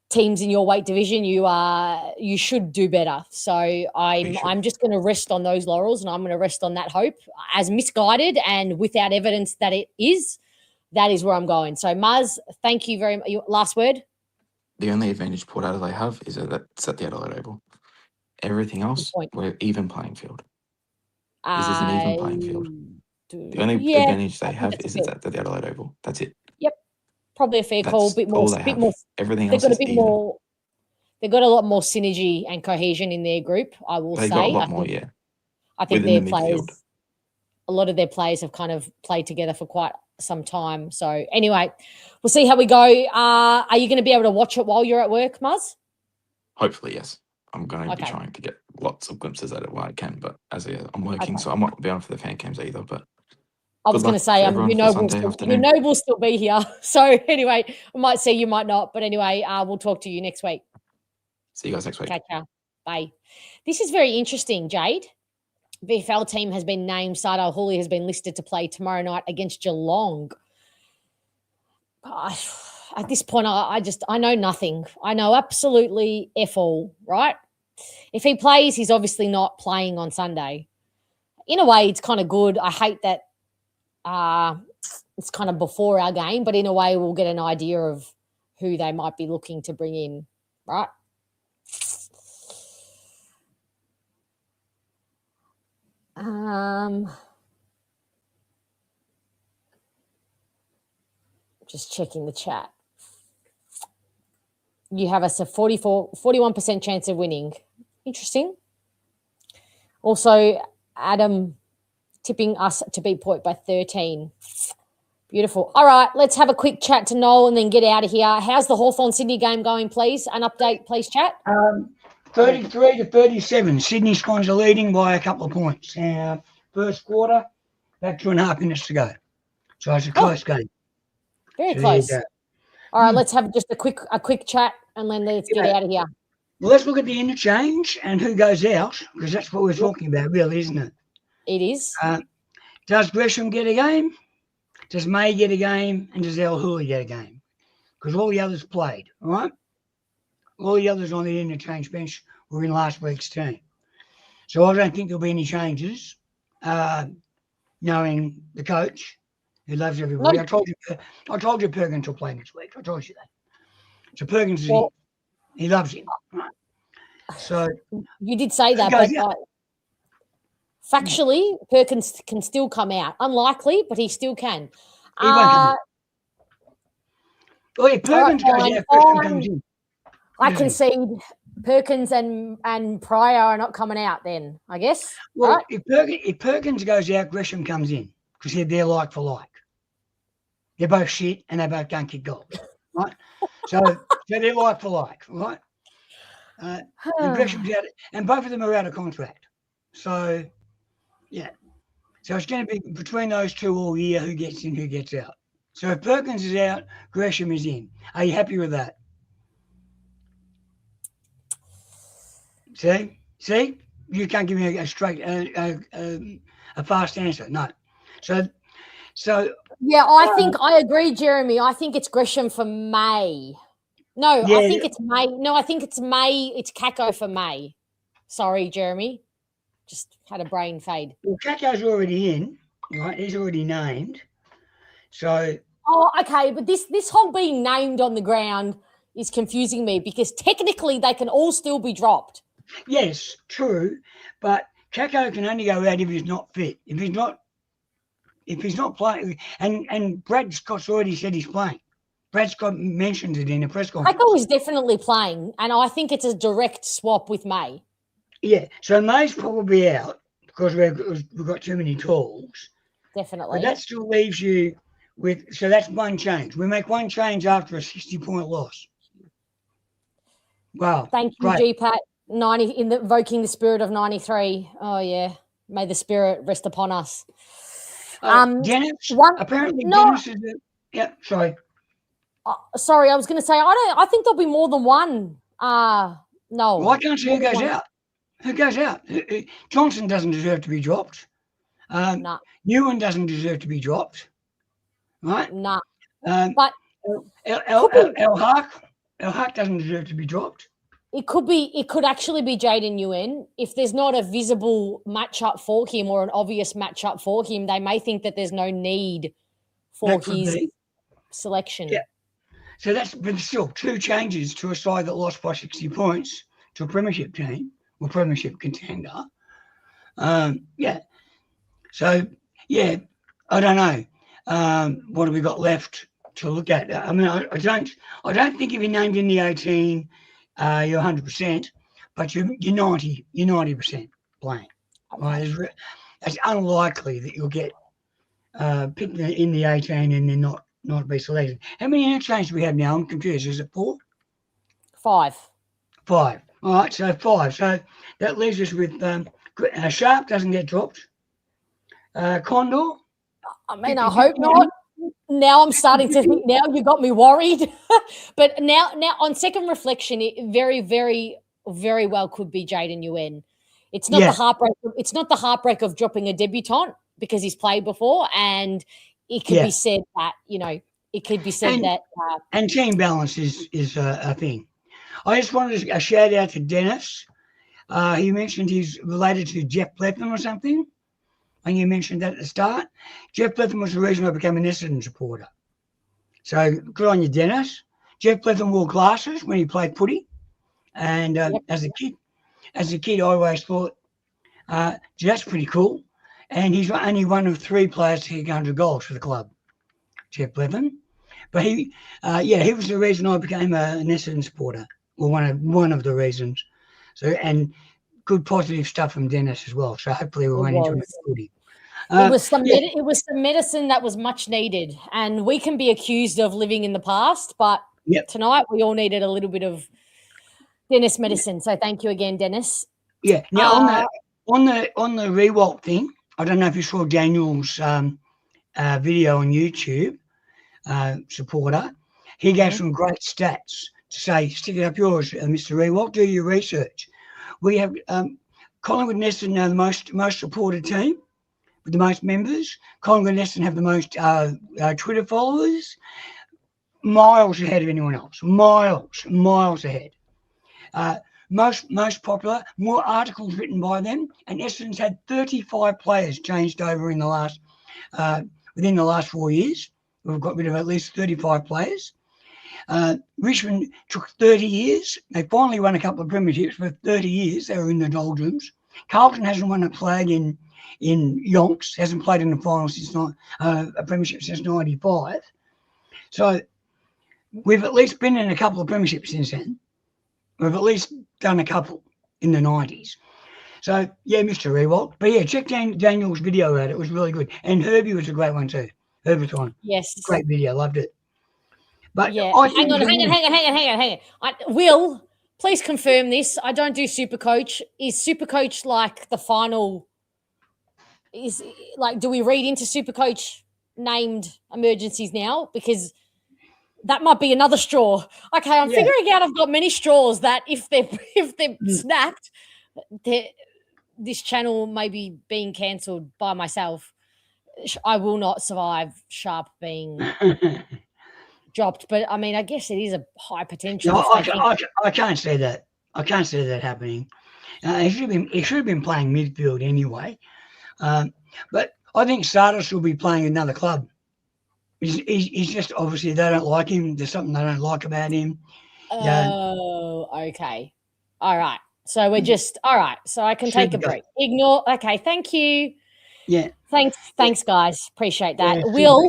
teams in your weight division, you should do better. So I'm just going to rest on those laurels, and I'm going to rest on that hope. As misguided and without evidence that it is, that is where I'm going. So Maz, thank you very much. Last word. The only advantage Port Adelaide have is that it's at the Adelaide Oval. Everything else, we're even playing field. This is an even playing field. The only advantage they have is it's at the Adelaide Oval. That's it. Yep. Probably a fair call. Bit more. Everything else is even. More. They've got a lot more synergy and cohesion in their group. I will say. They've got a lot more. Yeah. I think their players. a lot of their players have kind of played together for quite some time. So anyway, we'll see how we go. Are you going to be able to watch it while you're at work, Muzz? Hopefully, yes. I'm going to be Okay. trying to get lots of glimpses at it while I can, but I'm working, so I might not be on for the fan cams either. But I was going to say, you know we'll still be here. So anyway, we might see you, might not. But anyway, we'll talk to you next week. See you guys next week. Okay, ciao. Bye. This is very interesting, Jade. VFL team has been named. Sardar Hooley has been listed to play tomorrow night against Geelong. At this point, I know nothing. I know absolutely F all, right? If he plays, he's obviously not playing on Sunday. In a way, it's kind of good. I hate that it's kind of before our game, but in a way, we'll get an idea of who they might be looking to bring in, right? Just checking the chat. You have us a 41% chance of winning. Interesting. Also, Adam tipping us to beat Port by 13. Beautiful. All right, let's have a quick chat to Noel and then get out of here. How's the Hawthorn-Sydney game going, please? An update, please, chat. 33 to 37. Sydney Swans are leading by a couple of points. First quarter, about 2.5 minutes to go. So it's a close game. Very close. All right, let's have just a quick chat and then let's get out of here. Well, let's look at the interchange and who goes out, because that's what we're talking about, really, isn't it? It is. Does Gresham get a game? Does May get a game? And does El Hooley get a game? Because all the others played, all right? All the others on the interchange bench were in last week's team. So I don't think there'll be any changes, knowing the coach who loves everybody. No. I told you Perkins will play next week. I told you that. So Perkins is in. He loves him. Right? So you did say that, but factually, Perkins can still come out. Unlikely, but he still can. He won't come out. Well, if Perkins goes out, Gresham comes in. I concede Perkins and Pryor are not coming out then, I guess. Well, right? if Perkins goes out, Gresham comes in because they're like for like. They're both shit and they both don't kick goals, right? So they're like for like, right? And Gresham's out, and both of them are out of contract. So, yeah. So it's going to be between those two all year who gets in, who gets out. So if Perkins is out, Gresham is in. Are you happy with that? See, you can't give me a straight, a fast answer. No. So. Yeah, I agree, Jeremy. I think it's Gresham for May. No, yeah, I think it's May. No, I think it's May. It's Kako for May. Sorry, Jeremy. Just had a brain fade. Well, Kako's already in, right? He's already named. So. Oh, okay. But this whole being named on the ground is confusing me because technically they can all still be dropped. Yes, true. But Kako can only go out if he's not fit. If he's not playing, and Brad Scott's already said he's playing. Brad Scott mentioned it in a press conference. Kako is definitely playing, and I think it's a direct swap with May. Yeah, so May's probably out because we've got too many talls. Definitely. But that still leaves you with, so that's one change. We make one change after a 60-point loss. Wow. Thank you, GPAT. 90 invoking the spirit of 93. Oh yeah, may the spirit rest upon us. Dennis, apparently Dennis is sorry. Sorry, I was going to say I think there'll be more than one. No. Well, I can't see who goes out. Who goes out? Johnson doesn't deserve to be dropped. No. Ewan doesn't deserve to be dropped. Right? No. But El Huck doesn't deserve to be dropped. It could actually be Jaden Ewan. If there's not a visible matchup for him or an obvious matchup for him, they may think that there's no need for his selection. Yeah. So that's been still two changes to a side that lost by 60 points to a premiership team or premiership contender. Yeah. So, yeah, I don't know. What have we got left to look at? I mean, I don't think if you're named in the 18, you're 100%, but you're 90% playing. Right? it's unlikely that you'll get picked in the 18 and then not be selected. How many interchanges do we have now? I'm confused. Is it 4? 5. 5. All right, so 5. So that leaves us with Sharp doesn't get dropped. Condor. I mean, I hope not. Now I'm starting to think. Now you got me worried. But now on second reflection, it very, very, very well could be Jaden UN. It's not the heartbreak. It's not the heartbreak of dropping a debutant because he's played before, and it could be said that it could be said that and team balance is a thing. I just wanted a shout out to Dennis. He mentioned he's related to Jeff Bletham or something. And you mentioned that at the start. Jeff Bletham was the reason I became an Essendon supporter. So good on you, Dennis. Jeff Bletham wore glasses when he played footy. And as a kid, I always thought, that's pretty cool. And he's only one of 3 players to hit 100 goals for the club, Jeff Bletham. But he was the reason I became an Essendon supporter, or one of the reasons. So, and good positive stuff from Dennis as well. So hopefully we won't enjoy the footy. It was some medicine that was much needed, and we can be accused of living in the past, but tonight we all needed a little bit of Dennis medicine. So thank you again, Dennis. Yeah. Now on the Rewalt thing, I don't know if you saw Daniel's video on YouTube, supporter. He gave some great stats to say, stick it up yours, Mr. Rewalt, do your research. We have Collingwood and Essendon are the most supported team with the most members. Collingwood and Essendon have the most Twitter followers, miles ahead of anyone else. Miles ahead. Most popular, more articles written by them, and Essendon's had 35 players changed over in the last within the last 4 years. We've got rid of at least 35 players. Richmond took 30 years. They finally won a couple of premierships for 30 years. They were in the doldrums. Carlton hasn't won a flag in yonks, hasn't played in the final since a premiership since 95. So we've at least been in a couple of premierships since then. We've at least done a couple in the 90s. So, yeah, Mr. Rewalt. But, yeah, check Daniel's video out. It was really good. And Herbie was a great one too. Herberton. Yes. Great video. Loved it. But hang on. Will, please confirm this. I don't do Supercoach. Is Supercoach like the final? Do we read into Supercoach named emergencies now? Because that might be another straw. Okay, I'm figuring out I've got many straws that if they're snapped, this channel may be being cancelled by myself. I will not survive Sharp being dropped, but I mean, I guess it is a high potential. No, I can't see that. I can't see that happening. He should have been playing midfield anyway. But I think Sardos will be playing another club. He's just obviously they don't like him. There's something they don't like about him. Oh, okay. All right. So we're just all right. So I can take a break. Ignore. Okay. Thank you. Yeah. Thanks, guys. Appreciate that. Yeah,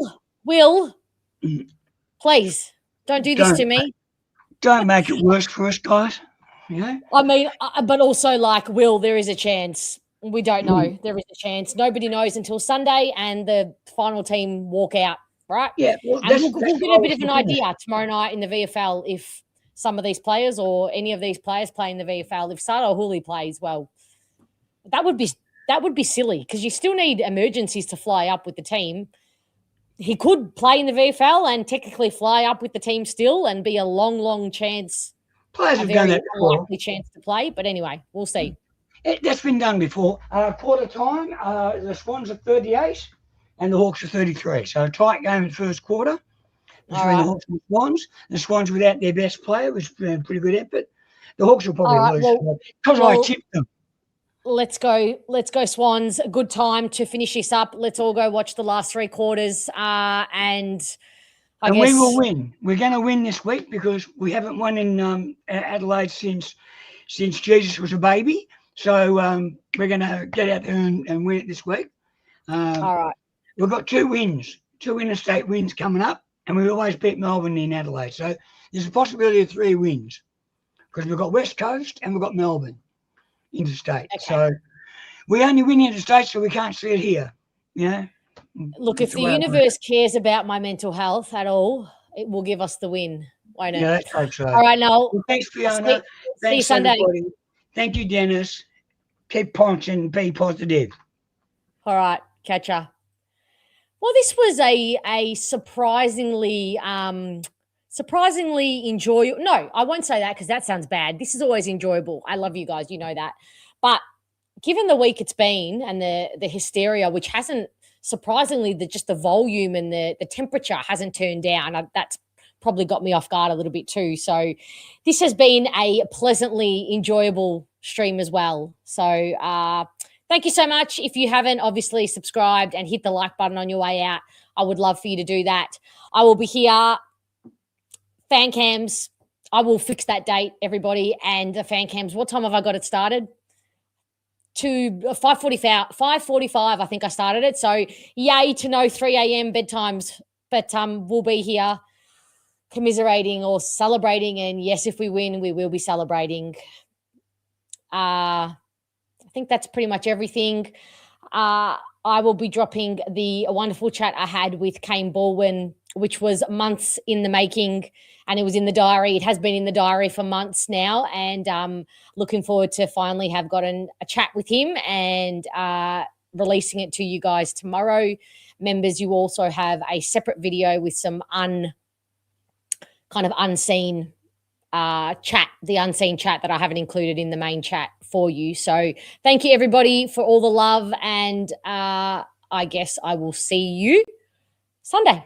Will, please don't do this to me. Don't make it worse for us, guys. You know? I mean, but also Will, there is a chance. We don't know. There is a chance. Nobody knows until Sunday and the final team walk out, right? Yeah. Well, we'll get a bit of an idea tomorrow night in the VFL if some of these players or any of these players play in the VFL. If Sardo Hooley plays, well, that would be silly because you still need emergencies to fly up with the team. He could play in the VFL and technically fly up with the team still and be a long, long chance. Players have done that before. Unlikely chance to play, but anyway, we'll see. That's been done before. Quarter time, the Swans are 38 and the Hawks are 33. So a tight game in the first quarter between the Hawks and the Swans. The Swans without their best player was a pretty good effort. The Hawks will probably lose because I tipped them. Let's go, Swans. A good time to finish this up. Let's all go watch the last 3 quarters. And I guess we will win. We're going to win this week because we haven't won in Adelaide since Jesus was a baby. So we're going to get out there and win it this week. All right. We've got 2 wins, 2 interstate wins coming up, and we always beat Melbourne in Adelaide. So there's a possibility of 3 wins because we've got West Coast and we've got Melbourne interstate. Okay. So We only win in the States, so we can't see it here. You know. Look, That's if the way I look at it. universe cares about my mental health at all, it will give us the win, won't it? Yeah, let's hope so. All right, Noel. Well, thanks, See Fiona. you Thanks, Sunday. everybody. Thank you, Dennis. Keep punching, be positive. All right, catch ya. Well, this was a surprisingly enjoyable. No, I won't say that because that sounds bad. This is always enjoyable. I love you guys, you know that. But given the week it's been and the hysteria, which hasn't surprisingly just the volume and the temperature hasn't turned down, that's probably got me off guard a little bit too. So this has been a pleasantly enjoyable stream as well. So thank you so much. If you haven't obviously subscribed and hit the like button on your way out, I would love for you to do that. I will be here. Fan cams, I will fix that date, everybody. And the fan cams, what time have I got it started? To 5:45, I think I started it. So yay to know 3 a.m. bedtimes. But we'll be here commiserating or celebrating. And yes, if we win, we will be celebrating. I think that's pretty much everything. I will be dropping the wonderful chat I had with Kane Baldwin, which was months in the making, and it was in the diary. It has been in the diary for months now, and looking forward to finally have gotten a chat with him and releasing it to you guys tomorrow. Members, you also have a separate video with some unseen chat, the unseen chat that I haven't included in the main chat for you. So thank you everybody for all the love, and I guess I will see you Sunday.